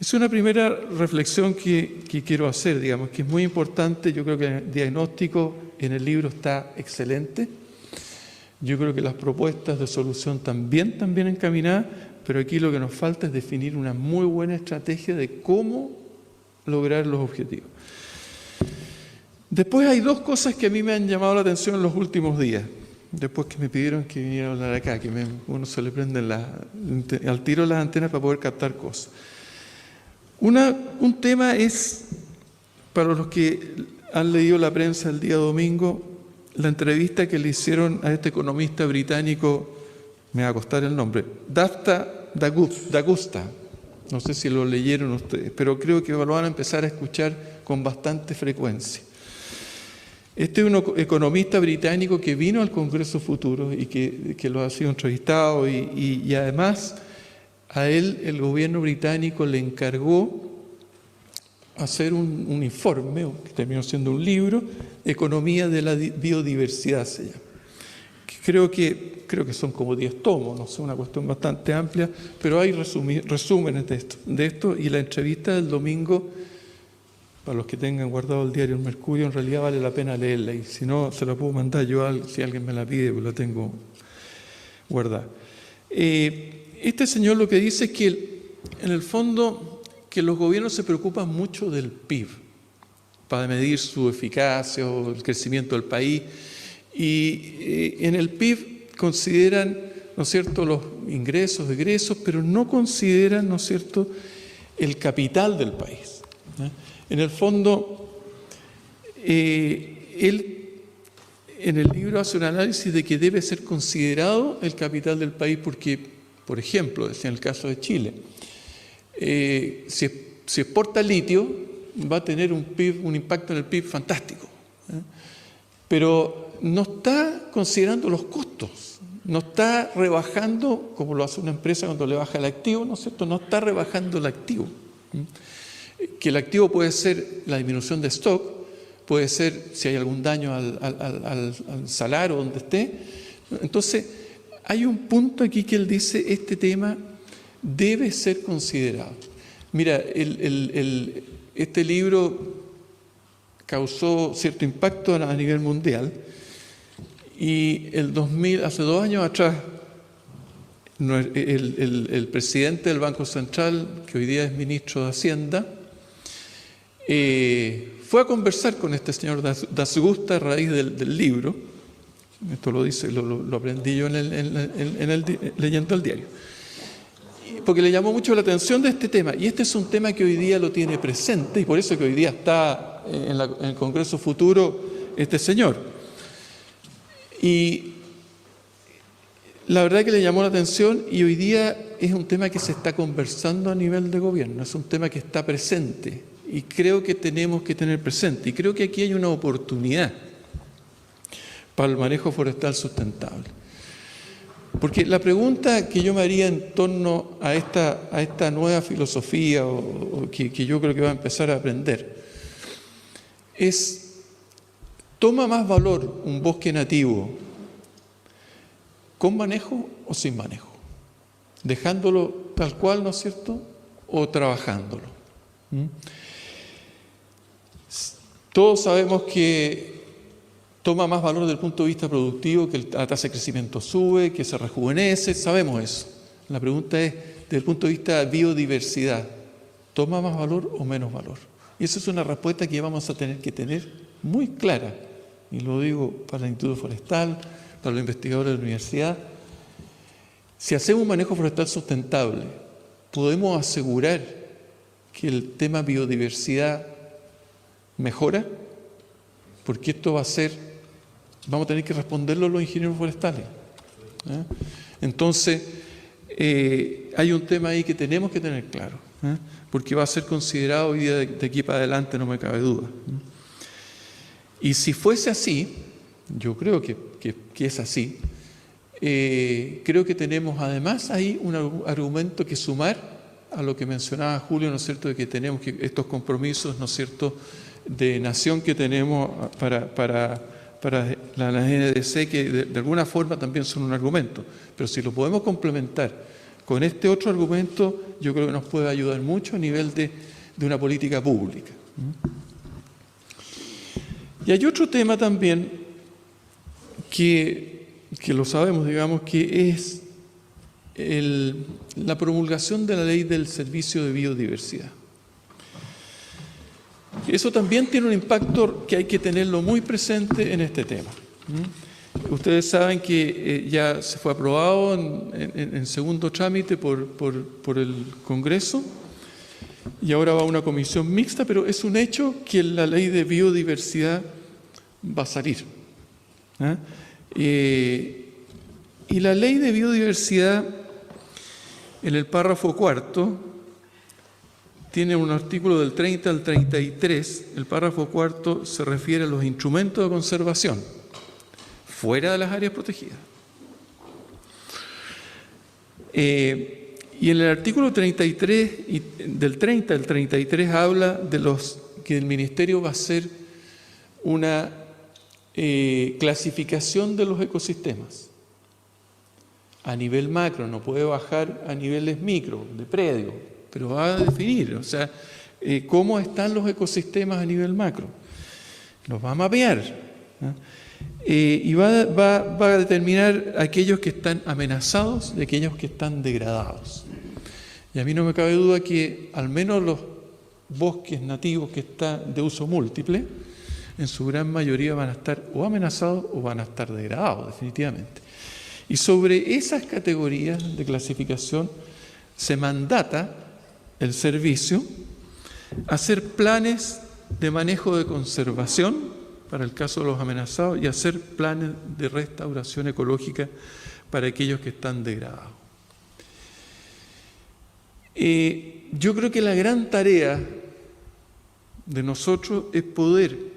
Es una primera reflexión que quiero hacer, digamos, que es muy importante. Yo creo que el diagnóstico en el libro está excelente. Yo creo que las propuestas de solución también encaminadas, pero aquí lo que nos falta es definir una muy buena estrategia de cómo lograr los objetivos. Después hay dos cosas que a mí me han llamado la atención en los últimos días, después que me pidieron que viniera a hablar acá, que uno se le prenden al tiro las antenas para poder captar cosas. Un tema es, para los que han leído la prensa el día domingo, la entrevista que le hicieron a este economista británico, me va a costar el nombre, Dagusta. No sé si lo leyeron ustedes, pero creo que lo van a empezar a escuchar con bastante frecuencia. Este es un economista británico que vino al Congreso Futuro y que lo ha sido entrevistado, y además a él el gobierno británico le encargó hacer un informe, que terminó siendo un libro, Economía de la Biodiversidad se llama. Creo que son como 10 tomos, no sé, una cuestión bastante amplia, pero hay resúmenes de esto, y la entrevista del domingo, para los que tengan guardado el diario El Mercurio, en realidad vale la pena leerla, y si no, se la puedo mandar yo, si alguien me la pide, pues la tengo guardada. Este señor lo que dice es que, en el fondo, que los gobiernos se preocupan mucho del PIB, para medir su eficacia o el crecimiento del país, y en el PIB consideran, ¿no es cierto?, los ingresos, egresos, pero no consideran, ¿no es cierto?, el capital del país. En el fondo, él en el libro hace un análisis de que debe ser considerado el capital del país porque, por ejemplo, decía en el caso de Chile, si exporta litio va a tener un impacto en el PIB fantástico, pero no está considerando los costos, no está rebajando, como lo hace una empresa cuando le baja el activo, ¿no es cierto?, no está rebajando el activo. Que el activo puede ser la disminución de stock, puede ser si hay algún daño al salar o donde esté. Entonces, hay un punto aquí que él dice, este tema debe ser considerado. Mira, este libro causó cierto impacto a nivel mundial, y hace 2 años atrás, el presidente del Banco Central, que hoy día es ministro de Hacienda, fue a conversar con este señor Dagusta a raíz del libro. Esto lo dice, lo aprendí yo leyendo el diario, porque le llamó mucho la atención de este tema, y este es un tema que hoy día lo tiene presente, y por eso que hoy día está en el Congreso Futuro este señor. Y la verdad que le llamó la atención y hoy día es un tema que se está conversando a nivel de gobierno, es un tema que está presente y creo que tenemos que tener presente. Y creo que aquí hay una oportunidad para el manejo forestal sustentable. Porque la pregunta que yo me haría en torno a esta nueva filosofía o que yo creo que va a empezar a aprender es, ¿toma más valor un bosque nativo con manejo o sin manejo? Dejándolo tal cual, ¿no es cierto? O trabajándolo. Todos sabemos que toma más valor desde el punto de vista productivo, que la tasa de crecimiento sube, que se rejuvenece, sabemos eso. La pregunta es, desde el punto de vista de biodiversidad, ¿toma más valor o menos valor? Y esa es una respuesta que vamos a tener que tener muy clara, y lo digo para el Instituto Forestal, para los investigadores de la universidad. Si hacemos un manejo forestal sustentable, ¿podemos asegurar que el tema biodiversidad mejora? Porque esto va a ser, vamos a tener que responderlo los ingenieros forestales. Entonces, hay un tema ahí que tenemos que tener claro, porque va a ser considerado hoy día de aquí para adelante, no me cabe duda. Y si fuese así, yo creo que es así, creo que tenemos además ahí un argumento que sumar a lo que mencionaba Julio, ¿no es cierto?, de que tenemos que estos compromisos, ¿no es cierto?, de nación que tenemos para la NDC, que de alguna forma también son un argumento. Pero si lo podemos complementar con este otro argumento, yo creo que nos puede ayudar mucho a nivel de una política pública. Y hay otro tema también que lo sabemos, digamos, que es la promulgación de la ley del servicio de biodiversidad. Eso también tiene un impacto que hay que tenerlo muy presente en este tema. Ustedes saben que ya se fue aprobado en segundo trámite por el Congreso y ahora va a una comisión mixta, pero es un hecho que la ley de biodiversidad va a salir. Y la ley de biodiversidad, en el párrafo 4, tiene un artículo del 30 al 33, el párrafo 4 se refiere a los instrumentos de conservación fuera de las áreas protegidas. Y en el artículo 33, del 30 al 33, habla de que el Ministerio va a hacer una clasificación de los ecosistemas a nivel macro, no puede bajar a niveles micro, de predio, pero va a definir, o sea, cómo están los ecosistemas a nivel macro. Los va a mapear, y va a determinar aquellos que están amenazados de aquellos que están degradados. Y a mí no me cabe duda que al menos los bosques nativos que están de uso múltiple, en su gran mayoría van a estar o amenazados o van a estar degradados, definitivamente. Y sobre esas categorías de clasificación se mandata el servicio a hacer planes de manejo de conservación para el caso de los amenazados y hacer planes de restauración ecológica para aquellos que están degradados. Yo creo que la gran tarea de nosotros es poder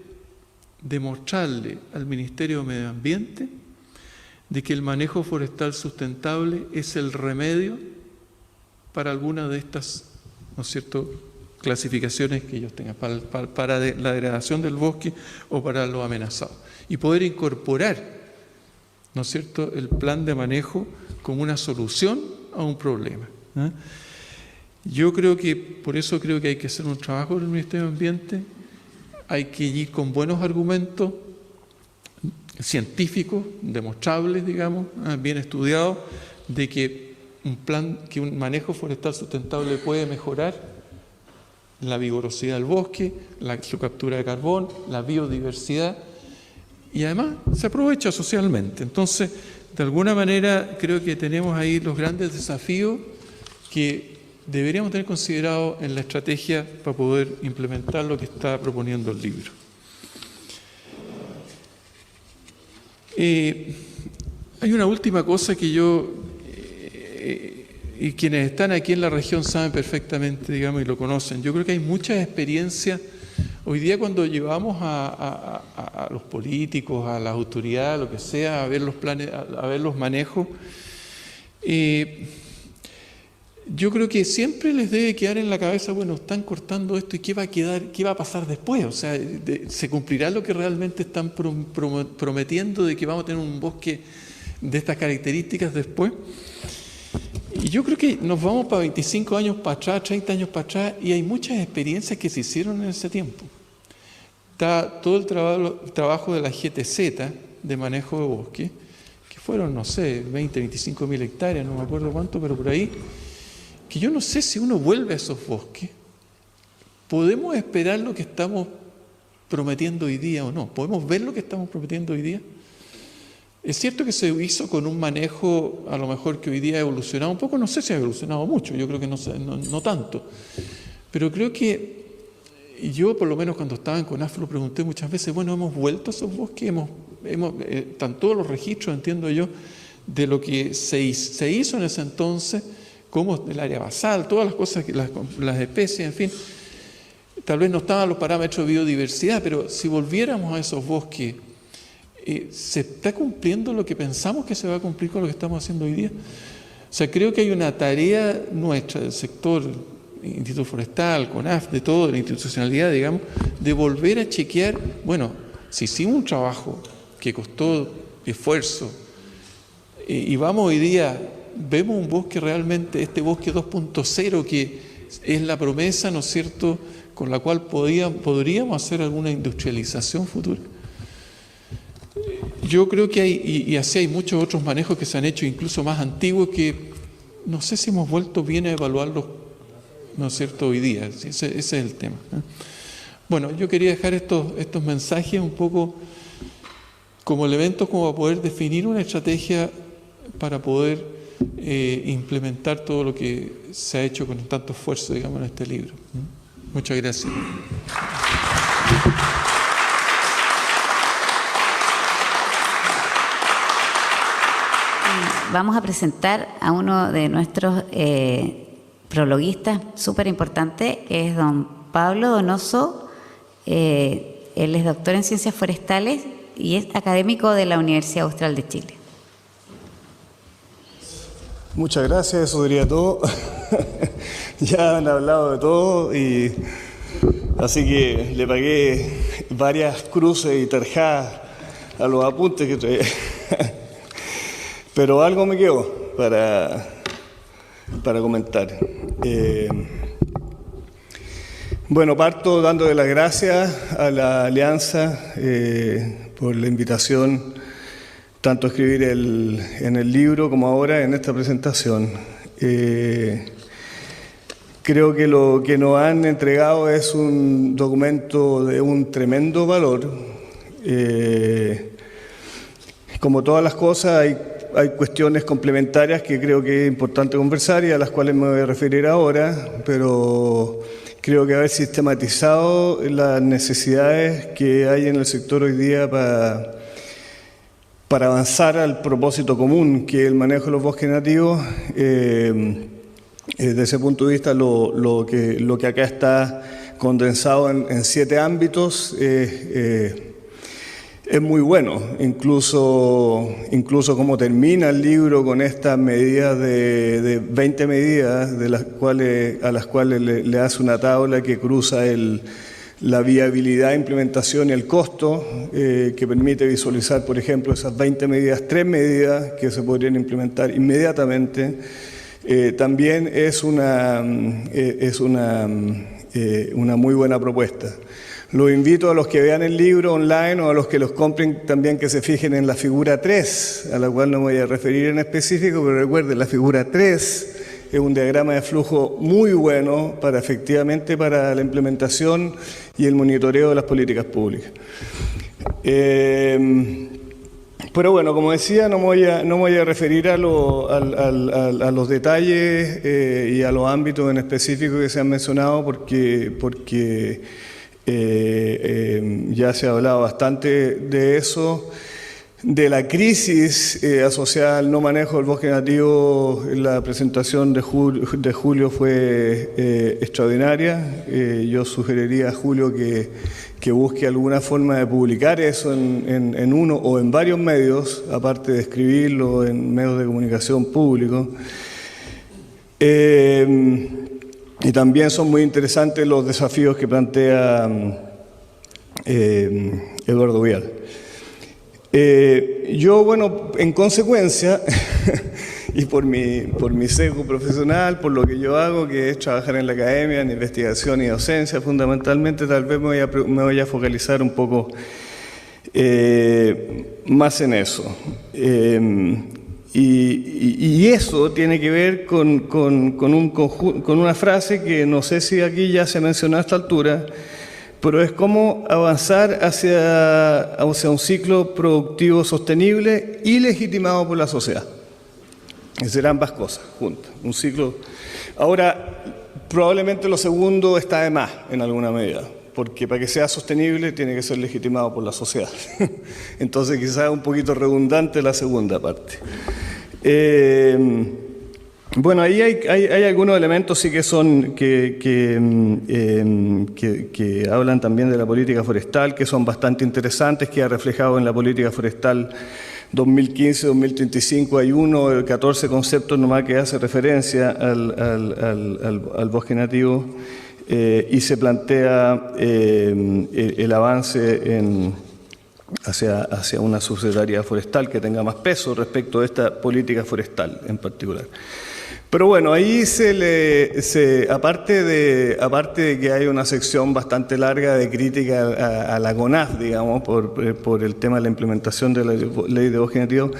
demostrarle al Ministerio de Medio Ambiente de que el manejo forestal sustentable es el remedio para alguna de estas, ¿no es cierto?, clasificaciones que ellos tengan, para la degradación del bosque o para los amenazados. Y poder incorporar, ¿no es cierto?, el plan de manejo como una solución a un problema. Yo creo que, por eso creo que hay que hacer un trabajo en el Ministerio de Ambiente, hay que ir con buenos argumentos científicos, demostrables, digamos, bien estudiados, de que un manejo forestal sustentable puede mejorar la vigorosidad del bosque, su captura de carbón, la biodiversidad, y además se aprovecha socialmente. Entonces, de alguna manera, creo que tenemos ahí los grandes desafíos que deberíamos tener considerados en la estrategia para poder implementar lo que está proponiendo el libro. Hay una última cosa que yo, y quienes están aquí en la región saben perfectamente, digamos, y lo conocen. Yo creo que hay muchas experiencias. Hoy día cuando llevamos a los políticos, a las autoridades, lo que sea, a ver los planes, a ver los manejos, yo creo que siempre les debe quedar en la cabeza, bueno, están cortando esto y ¿qué va a quedar, qué va a pasar después? O sea, ¿se cumplirá lo que realmente están prometiendo de que vamos a tener un bosque de estas características después? Y yo creo que nos vamos para 25 años para atrás, 30 años para atrás, y hay muchas experiencias que se hicieron en ese tiempo. Está todo el trabajo de la GTZ, de manejo de bosque, que fueron, no sé, 20, 25 mil hectáreas, no me acuerdo cuánto, pero por ahí, que yo no sé si uno vuelve a esos bosques, ¿podemos esperar lo que estamos prometiendo hoy día o no? ¿Podemos ver lo que estamos prometiendo hoy día? Es cierto que se hizo con un manejo, a lo mejor que hoy día ha evolucionado un poco, no sé si ha evolucionado mucho, yo creo que no tanto, pero creo que yo por lo menos cuando estaba en CONAF lo pregunté muchas veces, bueno, hemos vuelto a esos bosques, están todos los registros, entiendo yo, de lo que se hizo en ese entonces, como el área basal, todas las cosas, las especies, en fin, tal vez no estaban los parámetros de biodiversidad, pero si volviéramos a esos bosques, ¿se está cumpliendo lo que pensamos que se va a cumplir con lo que estamos haciendo hoy día? O sea, creo que hay una tarea nuestra del sector, Instituto Forestal, CONAF, de todo, de la institucionalidad, digamos, de volver a chequear, bueno, si hicimos un trabajo que costó esfuerzo y vamos hoy día, vemos un bosque realmente, este bosque 2.0 que es la promesa, ¿no es cierto?, con la cual podríamos hacer alguna industrialización futura. Yo creo que hay, y así hay muchos otros manejos que se han hecho incluso más antiguos que no sé si hemos vuelto bien a evaluarlos, ¿no es cierto?, hoy día. Ese es el tema. Bueno, yo quería dejar estos mensajes un poco como elementos como para poder definir una estrategia para poder implementar todo lo que se ha hecho con tanto esfuerzo, digamos, en este libro. Muchas gracias. Vamos a presentar a uno de nuestros prologuistas súper importante, que es don Pablo Donoso. Él es doctor en Ciencias Forestales y es académico de la Universidad Austral de Chile. Muchas gracias, eso sería todo. Ya han hablado de todo y así que le pagué varias cruces y tarjadas a los apuntes que traía. Pero algo me quedó para comentar. Bueno, parto dándole las gracias a la Alianza por la invitación tanto a escribir en el libro como ahora en esta presentación. Creo que lo que nos han entregado es un documento de un tremendo valor. Como todas las cosas, hay cuestiones complementarias que creo que es importante conversar y a las cuales me voy a referir ahora, pero creo que haber sistematizado las necesidades que hay en el sector hoy día para avanzar al propósito común, que es el manejo de los bosques nativos. Desde ese punto de vista, lo que acá está condensado en 7 ámbitos es muy bueno, incluso como termina el libro con estas medidas de 20 medidas a las cuales le hace una tabla que cruza la viabilidad, implementación y el costo, que permite visualizar, por ejemplo, esas 20 medidas, 3 medidas que se podrían implementar inmediatamente. También es una muy buena propuesta. Los invito a los que vean el libro online o a los que los compren también que se fijen en la figura 3, a la cual no me voy a referir en específico, pero recuerden, la figura 3 es un diagrama de flujo muy bueno efectivamente para la implementación y el monitoreo de las políticas públicas. Pero bueno, como decía, no me voy a referir a los detalles y a los ámbitos en específico que se han mencionado porque ya se ha hablado bastante de eso. de la crisis asociada al no manejo del bosque nativo. La presentación de Julio fue extraordinaria. Yo sugeriría a Julio que busque alguna forma de publicar eso en uno o en varios medios, aparte de escribirlo en medios de comunicación públicos. Y también son muy interesantes los desafíos que plantea Eduardo Vial. Yo, bueno, en consecuencia, y por mi sesgo profesional, por lo que yo hago, que es trabajar en la academia, en investigación y docencia, fundamentalmente, tal vez me voy a focalizar un poco más en eso. Y eso tiene que ver con una frase que no sé si aquí ya se mencionó a esta altura, pero es cómo avanzar hacia un ciclo productivo sostenible y legitimado por la sociedad. Es decir, ambas cosas juntas. Un ciclo. Ahora, probablemente lo segundo está de más en alguna medida, porque para que sea sostenible tiene que ser legitimado por la sociedad. Entonces, quizás un poquito redundante la segunda parte. Bueno, ahí hay algunos elementos sí que son que hablan también de la política forestal, que son bastante interesantes, que ha reflejado en la política forestal 2015-2035. Hay 14 conceptos nomás que hace referencia al bosque nativo, y se plantea el avance hacia una subsidiariedad forestal que tenga más peso respecto a esta política forestal en particular. Pero bueno, ahí aparte de que hay una sección bastante larga de crítica a la CONAF, digamos, por el tema de la implementación de la ley de bosque nativo,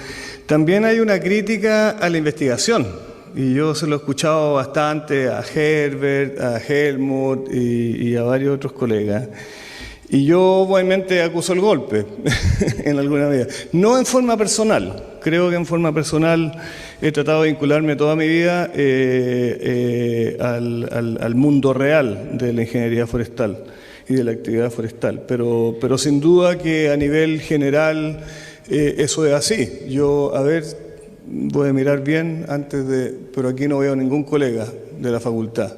también hay una crítica a la investigación. Y yo se lo he escuchado bastante a Herbert, a Helmut y a varios otros colegas. Y yo obviamente acuso el golpe, en alguna medida. No en forma personal. Creo que en forma personal he tratado de vincularme toda mi vida al mundo real de la ingeniería forestal y de la actividad forestal. Pero sin duda que a nivel general eso es así. Yo, voy a mirar bien pero aquí no veo ningún colega de la facultad,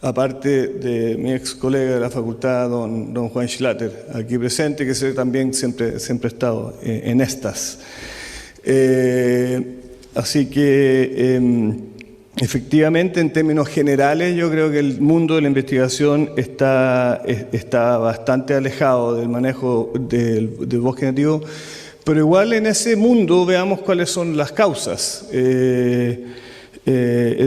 aparte de mi ex colega de la facultad, don Juan Schlatter, aquí presente, que también siempre ha estado en estas. Así que efectivamente, en términos generales, yo creo que el mundo de la investigación está bastante alejado del manejo del bosque nativo, pero igual en ese mundo veamos cuáles son las causas. Es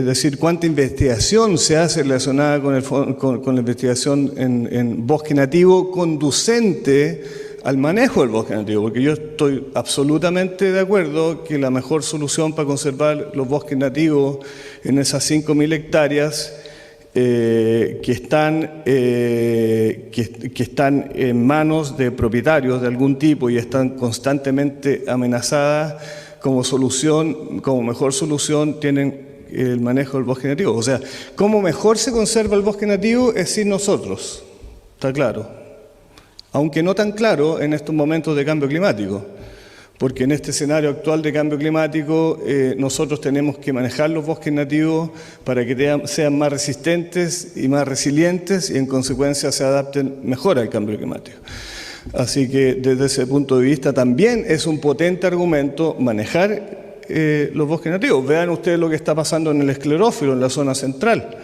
decir, cuánta investigación se hace relacionada con la investigación en bosque nativo conducente al manejo del bosque nativo, porque yo estoy absolutamente de acuerdo que la mejor solución para conservar los bosques nativos en esas 5.000 hectáreas que están en manos de propietarios de algún tipo y están constantemente amenazadas, como mejor solución tienen el manejo del bosque nativo. O sea, cómo mejor se conserva el bosque nativo es sin nosotros, está claro. Aunque no tan claro en estos momentos de cambio climático, porque en este escenario actual de cambio climático nosotros tenemos que manejar los bosques nativos para que sean más resistentes y más resilientes y en consecuencia se adapten mejor al cambio climático. Así que desde ese punto de vista también es un potente argumento manejar los bosques nativos. Vean ustedes lo que está pasando en el esclerófilo, en la zona central.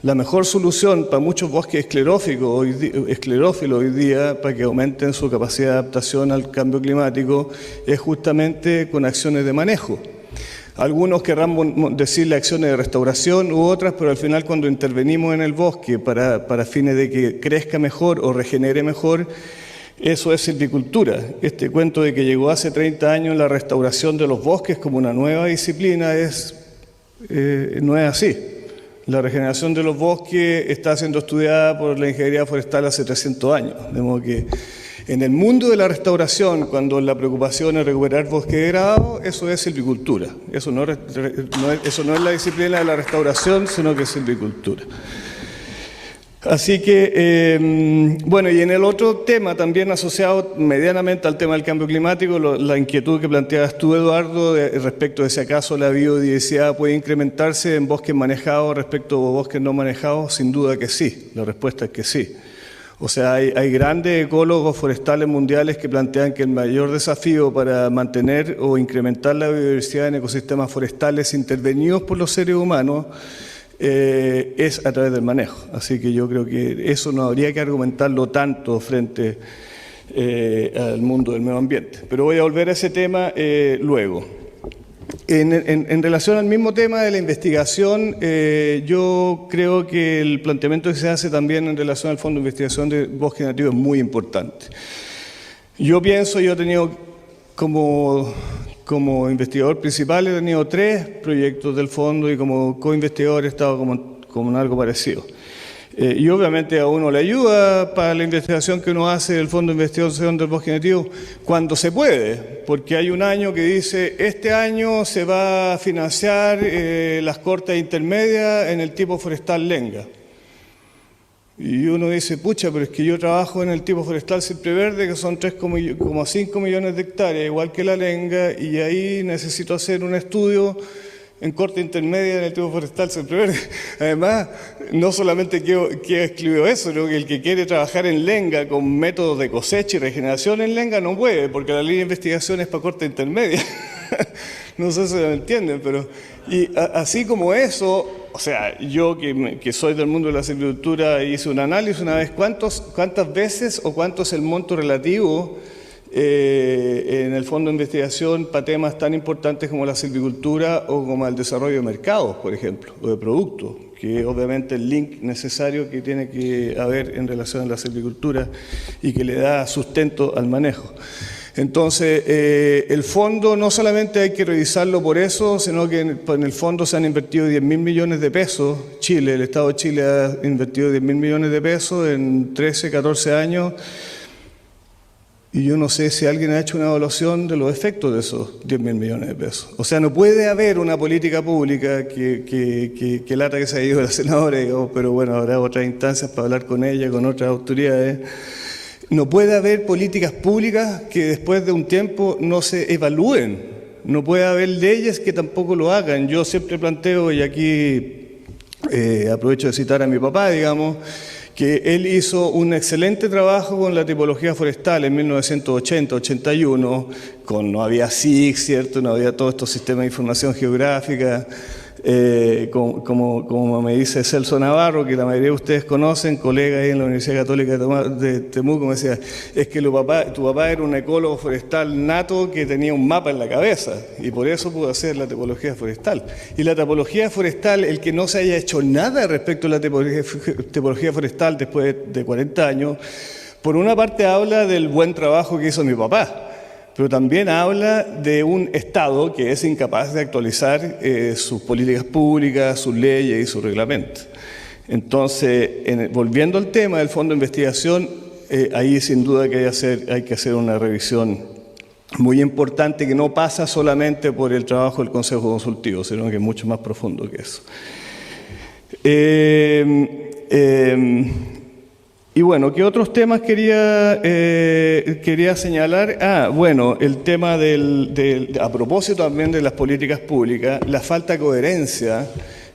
La mejor solución para muchos bosques esclerófilos hoy día, para que aumenten su capacidad de adaptación al cambio climático, es justamente con acciones de manejo. Algunos querrán decirle acciones de restauración u otras, pero al final cuando intervenimos en el bosque para fines de que crezca mejor o regenere mejor, eso es silvicultura. Este cuento de que llegó hace 30 años la restauración de los bosques como una nueva disciplina no es así. La regeneración de los bosques está siendo estudiada por la ingeniería forestal hace 300 años. De modo que en el mundo de la restauración, cuando la preocupación es recuperar bosque degradado, eso es silvicultura. Eso no es la disciplina de la restauración, sino que es silvicultura. Así que, bueno, y en el otro tema, también asociado medianamente al tema del cambio climático, la inquietud que planteabas tú, Eduardo, respecto de si acaso la biodiversidad puede incrementarse en bosques manejados respecto a bosques no manejados, sin duda que sí, la respuesta es que sí. O sea, hay grandes ecólogos forestales mundiales que plantean que el mayor desafío para mantener o incrementar la biodiversidad en ecosistemas forestales intervenidos por los seres humanos es a través del manejo. Así que yo creo que eso no habría que argumentarlo tanto frente al mundo del medio ambiente. Pero voy a volver a ese tema luego. En relación al mismo tema de la investigación, yo creo que el planteamiento que se hace también en relación al Fondo de Investigación de Bosque Nativo es muy importante. Yo pienso, yo he tenido como investigador principal, he tenido 3 proyectos del fondo y como co-investigador he estado como en algo parecido. Y obviamente a uno le ayuda para la investigación que uno hace del Fondo de Investigación del Bosque Nativo cuando se puede, porque hay un año que dice, este año se va a financiar las cortas intermedias en el tipo forestal Lenga. Y uno dice, pucha, pero es que yo trabajo en el tipo forestal siempreverde, que son 3,5 millones de hectáreas, igual que la Lenga, y ahí necesito hacer un estudio en corte intermedia en el tipo forestal siempreverde. Además, no solamente que excluido eso, sino que el que quiere trabajar en Lenga con métodos de cosecha y regeneración en Lenga no puede, porque la línea de investigación es para corte intermedia. No sé si lo entienden, pero... Y así como eso, o sea, yo que soy del mundo de la silvicultura hice un análisis una vez, ¿cuántas veces o cuánto es el monto relativo en el fondo de investigación para temas tan importantes como la silvicultura o como el desarrollo de mercados, por ejemplo, o de productos, que obviamente el link necesario que tiene que haber en relación a la silvicultura y que le da sustento al manejo. Entonces, el fondo no solamente hay que revisarlo por eso, sino que en el fondo se han invertido 10.000 millones de pesos. Chile, el Estado de Chile ha invertido 10.000 millones de pesos en 13, 14 años. Y yo no sé si alguien ha hecho una evaluación de los efectos de esos 10.000 millones de pesos. O sea, no puede haber una política pública que lata que se ha ido la senadora, pero bueno, habrá otras instancias para hablar con ella, con otras autoridades. No puede haber políticas públicas que después de un tiempo no se evalúen. No puede haber leyes que tampoco lo hagan. Yo siempre planteo, y aquí aprovecho de citar a mi papá, digamos, que él hizo un excelente trabajo con la tipología forestal en 1980-81, no había SIC, ¿cierto? No había todos estos sistemas de información geográfica. Como me dice Celso Navarro, que la mayoría de ustedes conocen, colega ahí en la Universidad Católica de Temuco, me decía, es que tu papá era un ecólogo forestal nato que tenía un mapa en la cabeza y por eso pudo hacer la tipología forestal. Y la tipología forestal, el que no se haya hecho nada respecto a la tipología forestal después de 40 años, por una parte habla del buen trabajo que hizo mi papá, pero también habla de un Estado que es incapaz de actualizar sus políticas públicas, sus leyes y sus reglamentos. Entonces, volviendo al tema del Fondo de Investigación, ahí sin duda que hay que hacer una revisión muy importante que no pasa solamente por el trabajo del Consejo Consultivo, sino que es mucho más profundo que eso. Y bueno, ¿qué otros temas quería señalar? Bueno, el tema a propósito también de las políticas públicas, la falta de coherencia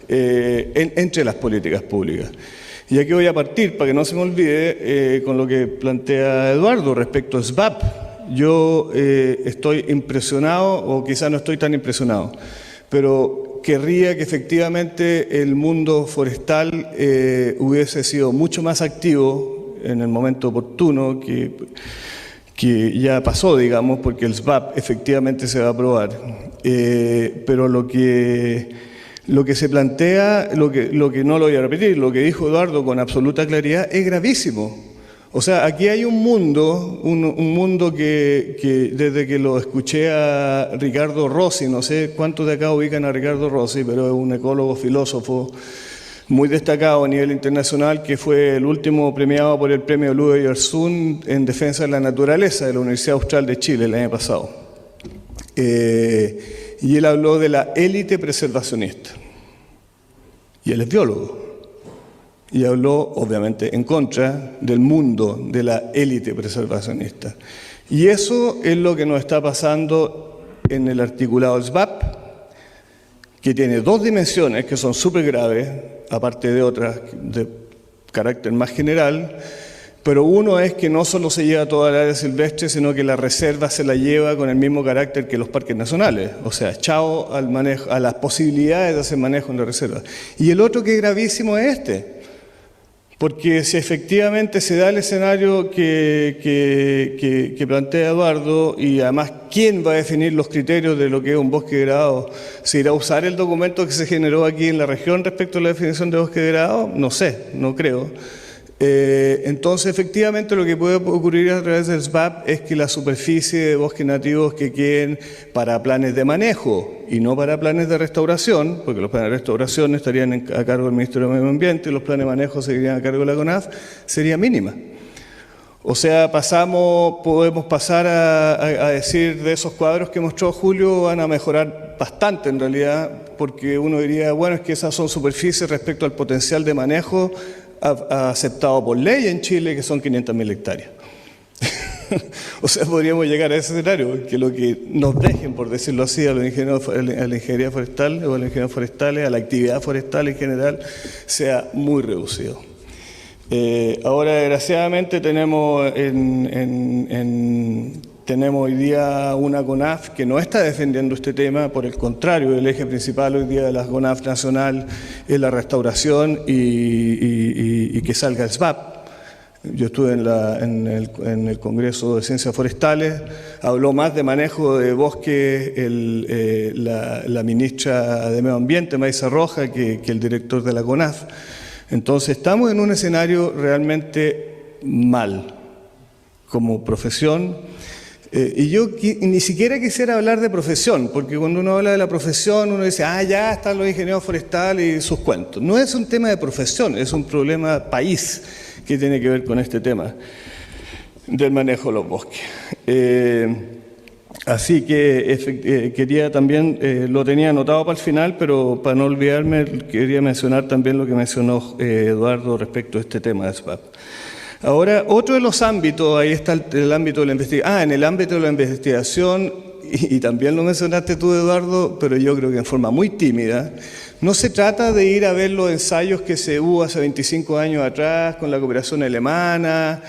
entre las políticas públicas. Y aquí voy a partir, para que no se me olvide, con lo que plantea Eduardo respecto a SBAP. Yo estoy impresionado, o quizás no estoy tan impresionado, pero querría que efectivamente el mundo forestal hubiese sido mucho más activo en el momento oportuno, que ya pasó, digamos, porque el SBAP efectivamente se va a aprobar. Pero lo que se plantea, lo que no lo voy a repetir, lo que dijo Eduardo con absoluta claridad, es gravísimo. O sea, aquí hay un mundo que desde que lo escuché a Ricardo Rossi, no sé cuántos de acá ubican a Ricardo Rossi, pero es un ecólogo, filósofo muy destacado a nivel internacional, que fue el último premiado por el premio Ludwig Erhard en defensa de la naturaleza de la Universidad Austral de Chile el año pasado. Y él habló de la élite preservacionista. Y él es biólogo. y habló, obviamente, en contra del mundo de la élite preservacionista. Y eso es lo que nos está pasando en el articulado del SBAP, que tiene dos dimensiones que son súper graves, aparte de otras de carácter más general, pero uno es que no solo se lleva toda la área silvestre, sino que la reserva se la lleva con el mismo carácter que los parques nacionales, o sea, chao al manejo, a las posibilidades de hacer manejo en la reserva. Y el otro que es gravísimo es este, porque si efectivamente se da el escenario que plantea Eduardo, y además quién va a definir los criterios de lo que es un bosque degradado, ¿se irá a usar el documento que se generó aquí en la región respecto a la definición de bosque degradado? No sé, no creo. Entonces, efectivamente, lo que puede ocurrir a través del SBAP es que la superficie de bosques nativos que queden para planes de manejo y no para planes de restauración, porque los planes de restauración estarían a cargo del Ministerio de Medio Ambiente y los planes de manejo seguirían a cargo de la CONAF, sería mínima. O sea, podemos pasar a decir de esos cuadros que mostró Julio van a mejorar bastante en realidad, porque uno diría, bueno, es que esas son superficies respecto al potencial de manejo aceptado por ley en Chile, que son 500.000 hectáreas. O sea, podríamos llegar a ese escenario, que lo que nos dejen, por decirlo así, a la ingeniería forestal o a los ingenieros forestales, a la actividad forestal en general, sea muy reducido. Ahora, desgraciadamente, tenemos hoy día una CONAF que no está defendiendo este tema, por el contrario, el eje principal hoy día de la CONAF nacional es la restauración y que salga el SBAP. Yo estuve en el Congreso de Ciencias Forestales, habló más de manejo de bosque la ministra de Medio Ambiente, Maisa Roja, que el director de la CONAF. Entonces estamos en un escenario realmente mal como profesión. Y yo ni siquiera quisiera hablar de profesión, porque cuando uno habla de la profesión uno dice, ya están los ingenieros forestales y sus cuentos. No es un tema de profesión, es un problema país que tiene que ver con este tema del manejo de los bosques. Así que quería también, lo tenía anotado para el final, pero para no olvidarme quería mencionar también lo que mencionó Eduardo respecto a este tema de SBAP. Ahora, otro de los ámbitos, ahí está el ámbito de la investigación. En el ámbito de la investigación, y también lo mencionaste tú, Eduardo, pero yo creo que en forma muy tímida, no se trata de ir a ver los ensayos que se hubo hace 25 años atrás con la cooperación alemana,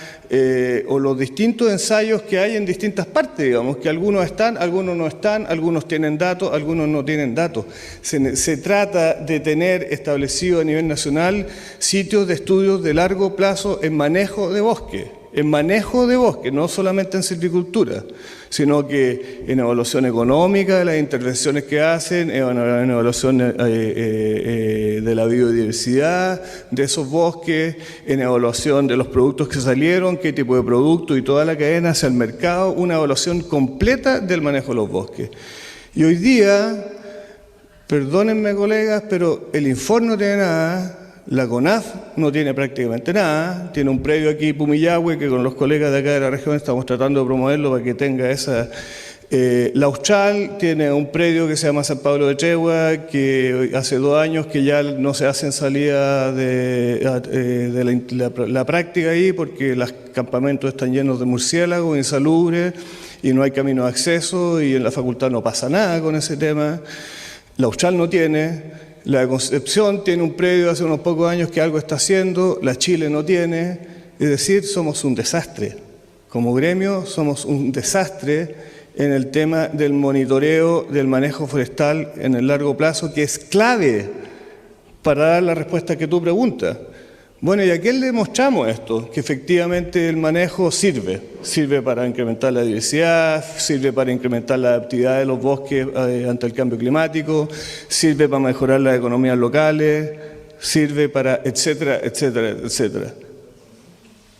o los distintos ensayos que hay en distintas partes, digamos, que algunos están, algunos no están, algunos tienen datos, algunos no tienen datos. Se trata de tener establecido a nivel nacional sitios de estudios de largo plazo en manejo de bosque. En manejo de bosque, no solamente en silvicultura, sino que en evaluación económica de las intervenciones que hacen, en evaluación de la biodiversidad de esos bosques, en evaluación de los productos que salieron, qué tipo de producto y toda la cadena hacia el mercado, una evaluación completa del manejo de los bosques. Y hoy día, perdónenme colegas, pero el informe no tiene nada. La CONAF no tiene prácticamente nada, tiene un predio aquí, Pumillahue, que con los colegas de acá de la región estamos tratando de promoverlo para que tenga esa... la Austral tiene un predio que se llama San Pablo de Tregua, que hace 2 años que ya no se hacen salida de la práctica ahí, porque los campamentos están llenos de murciélagos, insalubres, y no hay camino de acceso, y en la facultad no pasa nada con ese tema. La Austral no tiene... La Concepción tiene un predio hace unos pocos años que algo está haciendo, la Chile no tiene, es decir, somos un desastre. Como gremio somos un desastre en el tema del monitoreo del manejo forestal en el largo plazo, que es clave para dar la respuesta que tú preguntas. Bueno, ¿y a quién le demostramos esto? Que efectivamente el manejo sirve para incrementar la diversidad, sirve para incrementar la adaptividad de los bosques ante el cambio climático, sirve para mejorar las economías locales, sirve para etcétera, etcétera, etcétera.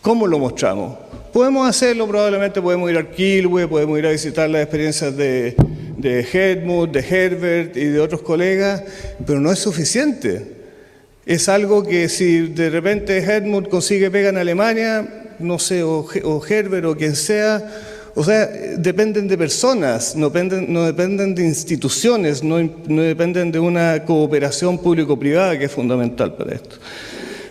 ¿Cómo lo mostramos? Podemos hacerlo, probablemente podemos ir al Kilwe, podemos ir a visitar las experiencias de Helmut, de Herbert y de otros colegas, pero no es suficiente. Es algo que si de repente Helmut consigue pega en Alemania, no sé, o Herbert o quien sea, o sea, dependen de personas, no dependen de instituciones, no dependen de una cooperación público-privada que es fundamental para esto.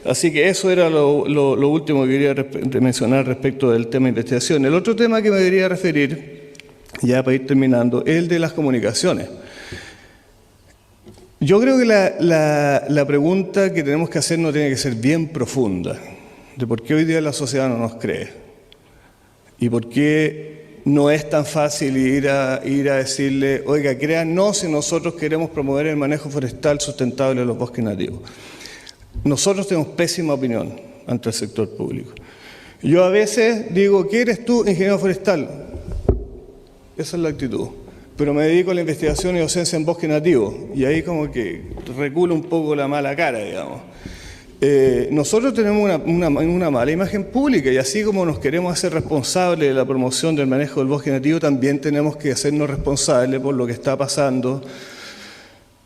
Así que eso era lo último que quería mencionar respecto del tema de investigación. El otro tema que me quería referir, ya para ir terminando, es el de las comunicaciones. Yo creo que la pregunta que tenemos que hacer no tiene que ser bien profunda, de por qué hoy día la sociedad no nos cree y por qué no es tan fácil ir a decirle, oiga, créanos si nosotros queremos promover el manejo forestal sustentable de los bosques nativos. Nosotros tenemos pésima opinión ante el sector público. Yo a veces digo, ¿qué eres tú, ingeniero forestal? Esa es la actitud. Pero me dedico a la investigación y docencia en bosque nativo, y ahí como que recula un poco la mala cara, digamos. Nosotros tenemos una mala imagen pública, y así como nos queremos hacer responsables de la promoción del manejo del bosque nativo, también tenemos que hacernos responsables por lo que está pasando,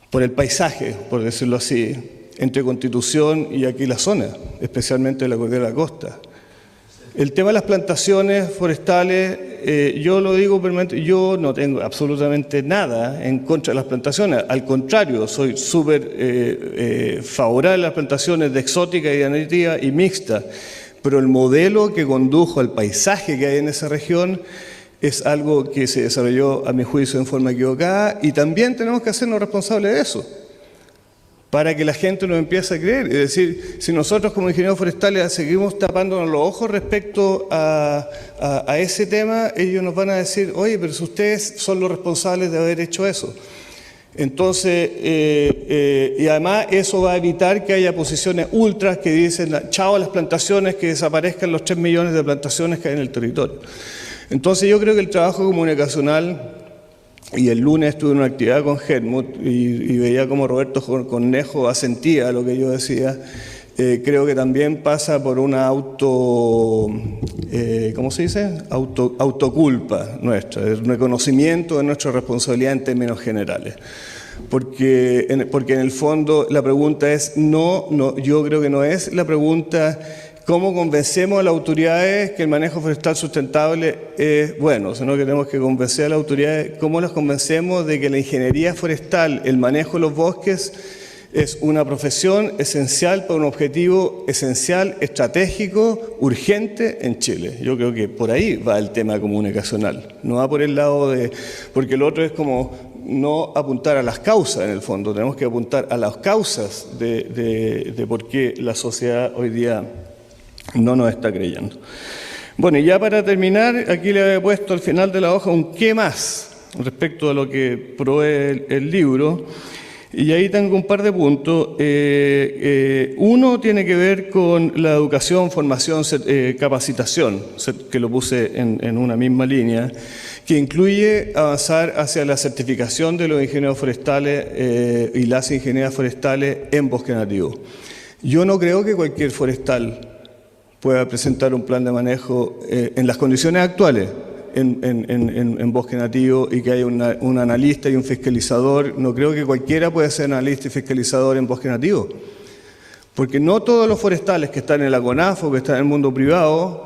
por el paisaje, por decirlo así, entre Constitución y aquí la zona, especialmente la cordillera de la costa. El tema de las plantaciones forestales, yo lo digo permanentemente, yo no tengo absolutamente nada en contra de las plantaciones, al contrario, soy súper favorable a las plantaciones de exótica y de nativa y mixta, pero el modelo que condujo al paisaje que hay en esa región es algo que se desarrolló, a mi juicio, en forma equivocada, y también tenemos que hacernos responsables de eso, para que la gente nos empiece a creer. Es decir, si nosotros como ingenieros forestales seguimos tapándonos los ojos respecto a ese tema, ellos nos van a decir, oye, pero si ustedes son los responsables de haber hecho eso. Entonces, y además eso va a evitar que haya posiciones ultras que dicen, chao a las plantaciones, que desaparezcan los 3 millones de plantaciones que hay en el territorio. Entonces yo creo que el trabajo comunicacional, y el lunes tuve una actividad con Helmut y veía como Roberto Cornejo asentía a lo que yo decía. Creo que también pasa por una ¿cómo se dice? Autoculpa nuestra, el reconocimiento de nuestra responsabilidad en términos generales. Porque en el fondo la pregunta es, yo creo que no es la pregunta ¿cómo convencemos a las autoridades que el manejo forestal sustentable es bueno? Sino que tenemos que convencer a las autoridades, ¿cómo las convencemos de que la ingeniería forestal, el manejo de los bosques, es una profesión esencial para un objetivo esencial, estratégico, urgente en Chile? Yo creo que por ahí va el tema comunicacional, no va por el lado de... porque el otro es como no apuntar a las causas en el fondo, tenemos que apuntar a las causas de por qué la sociedad hoy día no nos está creyendo. Bueno, y ya para terminar, aquí le he puesto al final de la hoja un qué más respecto a lo que provee el libro, y ahí tengo un par de puntos. Uno tiene que ver con la educación, formación, capacitación, que lo puse en una misma línea, que incluye avanzar hacia la certificación de los ingenieros forestales y las ingenierías forestales en bosque nativo. Yo no creo que cualquier forestal pueda presentar un plan de manejo en las condiciones actuales en bosque nativo y que haya un analista y un fiscalizador. No creo que cualquiera pueda ser analista y fiscalizador en bosque nativo, porque no todos los forestales que están en la CONAFO, que están en el mundo privado,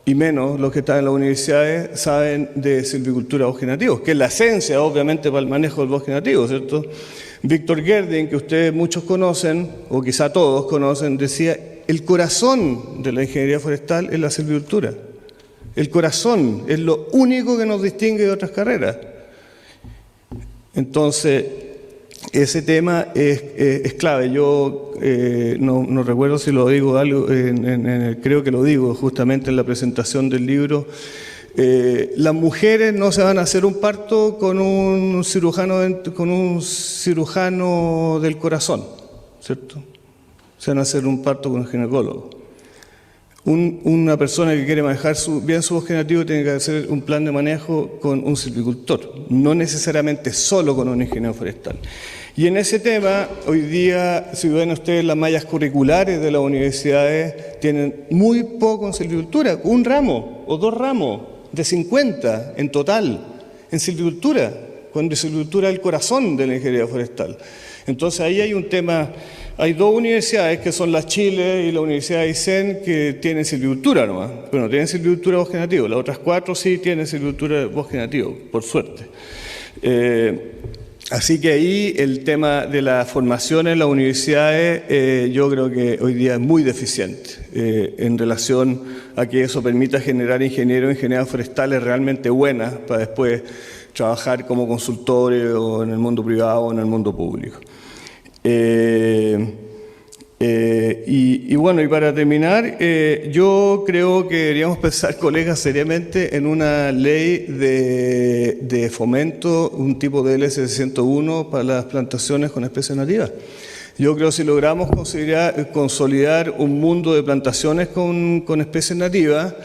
y menos los que están en las universidades, saben de silvicultura bosque nativo, que es la esencia, obviamente, para el manejo del bosque nativo, ¿cierto? Víctor Gerding, que ustedes muchos conocen, o quizá todos conocen, decía, el corazón de la ingeniería forestal es la silvicultura. El corazón es lo único que nos distingue de otras carreras. Entonces, ese tema es clave. Yo no recuerdo si lo digo algo, creo que lo digo justamente en la presentación del libro. Las mujeres no se van a hacer un parto con un cirujano del corazón, ¿cierto? Se van a hacer un parto con un ginecólogo. Una persona que quiere manejar bien su bosque nativo tiene que hacer un plan de manejo con un silvicultor, no necesariamente solo con un ingeniero forestal. Y en ese tema, hoy día, si ven ustedes las mallas curriculares de las universidades, tienen muy poco en silvicultura, un ramo o 2 ramos de 50 en total en silvicultura, cuando silvicultura es el corazón de la ingeniería forestal. Entonces ahí hay un tema. Hay 2 universidades que son la Chile y la Universidad de Aysén que tienen silvicultura nomás, pero no tienen silvicultura bosque nativo. Las otras 4 sí tienen silvicultura bosque nativo, por suerte. Así que ahí el tema de la formación en las universidades yo creo que hoy día es muy deficiente en relación a que eso permita generar ingenieros e ingenieras forestales realmente buenas para después trabajar como consultores o en el mundo privado o en el mundo público. Y bueno, y para terminar, yo creo que deberíamos pensar, colegas, seriamente en una ley de fomento, un tipo de LS-101 para las plantaciones con especies nativas. Yo creo que si logramos consolidar un mundo de plantaciones con especies nativas,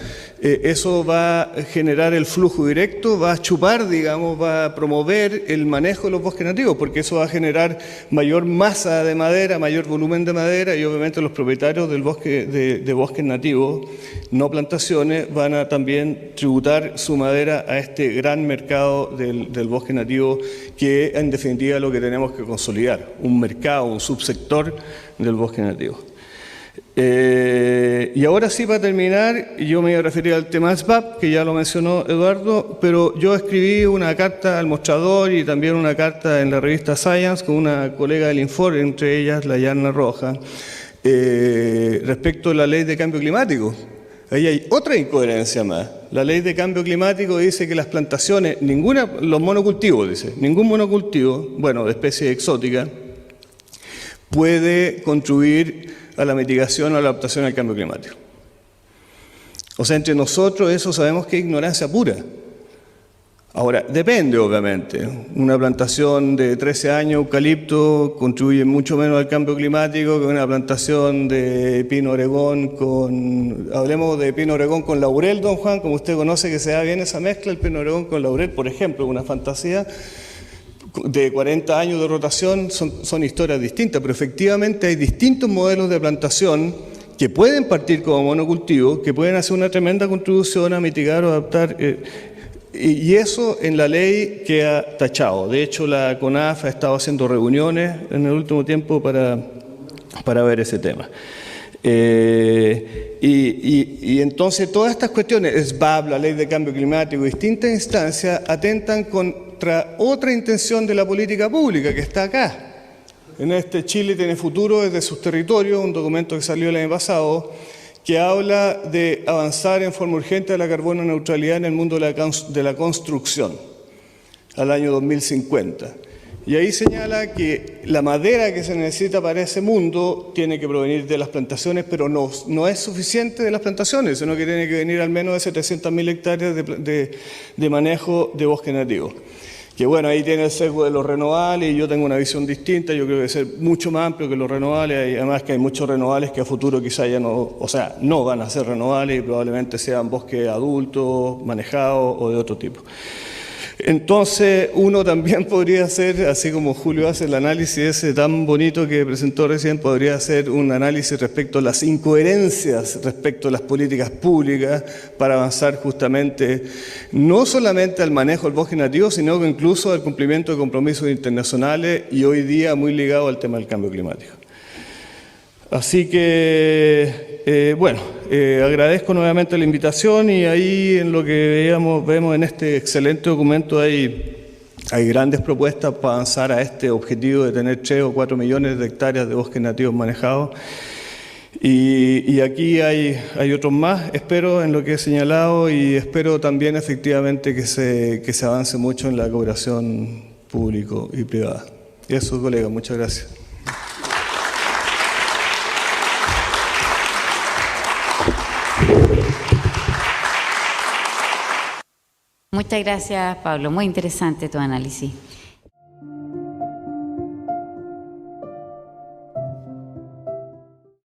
eso va a generar el flujo directo, va a chupar, digamos, va a promover el manejo de los bosques nativos, porque eso va a generar mayor masa de madera, mayor volumen de madera, y obviamente los propietarios del bosque, de bosques nativos, no plantaciones, van a también tributar su madera a este gran mercado del bosque nativo, que es en definitiva lo que tenemos que consolidar, un mercado, un subsector del bosque nativo. Y ahora sí, para terminar, yo me voy a referir al tema SBAP, que ya lo mencionó Eduardo, pero yo escribí una carta al mostrador y también una carta en la revista Science con una colega del Infor, entre ellas la Yarna Roja, respecto a la ley de cambio climático. Ahí hay otra incoherencia más. La ley de cambio climático dice que las plantaciones, los monocultivos, dice, ningún monocultivo, bueno, de especies exóticas, puede contribuir a la mitigación o a la adaptación al cambio climático. O sea, entre nosotros eso sabemos que es ignorancia pura. Ahora, depende obviamente. Una plantación de 13 años, eucalipto, contribuye mucho menos al cambio climático que una plantación de pino oregón hablemos de pino oregón con laurel, don Juan, como usted conoce que se da bien esa mezcla, el pino oregón con laurel, por ejemplo, una fantasía de 40 años de rotación, son historias distintas, pero efectivamente hay distintos modelos de plantación que pueden partir como monocultivos, que pueden hacer una tremenda contribución a mitigar o adaptar, y eso en la ley queda tachado. De hecho, la CONAF ha estado haciendo reuniones en el último tiempo para ver ese tema. Y entonces todas estas cuestiones, SBAP, la ley de cambio climático, distintas instancias atentan contra otra intención de la política pública que está acá. En este Chile tiene futuro desde sus territorios, un documento que salió el año pasado, que habla de avanzar en forma urgente a la carbono neutralidad en el mundo de la construcción al año 2050. Y ahí señala que la madera que se necesita para ese mundo tiene que provenir de las plantaciones, pero no es suficiente de las plantaciones, sino que tiene que venir al menos de 700.000 hectáreas de manejo de bosque nativo. Que bueno, ahí tiene el sesgo de los renovables y yo tengo una visión distinta, yo creo que debe ser mucho más amplio que los renovables, y además que hay muchos renovables que a futuro quizá ya no van a ser renovables y probablemente sean bosques adultos, manejados o de otro tipo. Entonces uno también podría hacer, así como Julio hace el análisis ese tan bonito que presentó recién, podría hacer un análisis respecto a las incoherencias respecto a las políticas públicas para avanzar justamente no solamente al manejo del bosque nativo, sino que incluso al cumplimiento de compromisos internacionales y hoy día muy ligado al tema del cambio climático. Así que, agradezco nuevamente la invitación y ahí en lo que vemos en este excelente documento hay grandes propuestas para avanzar a este objetivo de tener 3 o 4 millones de hectáreas de bosques nativos manejados. Y aquí hay otros más, espero, en lo que he señalado, y espero también efectivamente que se avance mucho en la cooperación público y privada. Y eso, colega, muchas gracias. Muchas gracias, Pablo. Muy interesante tu análisis.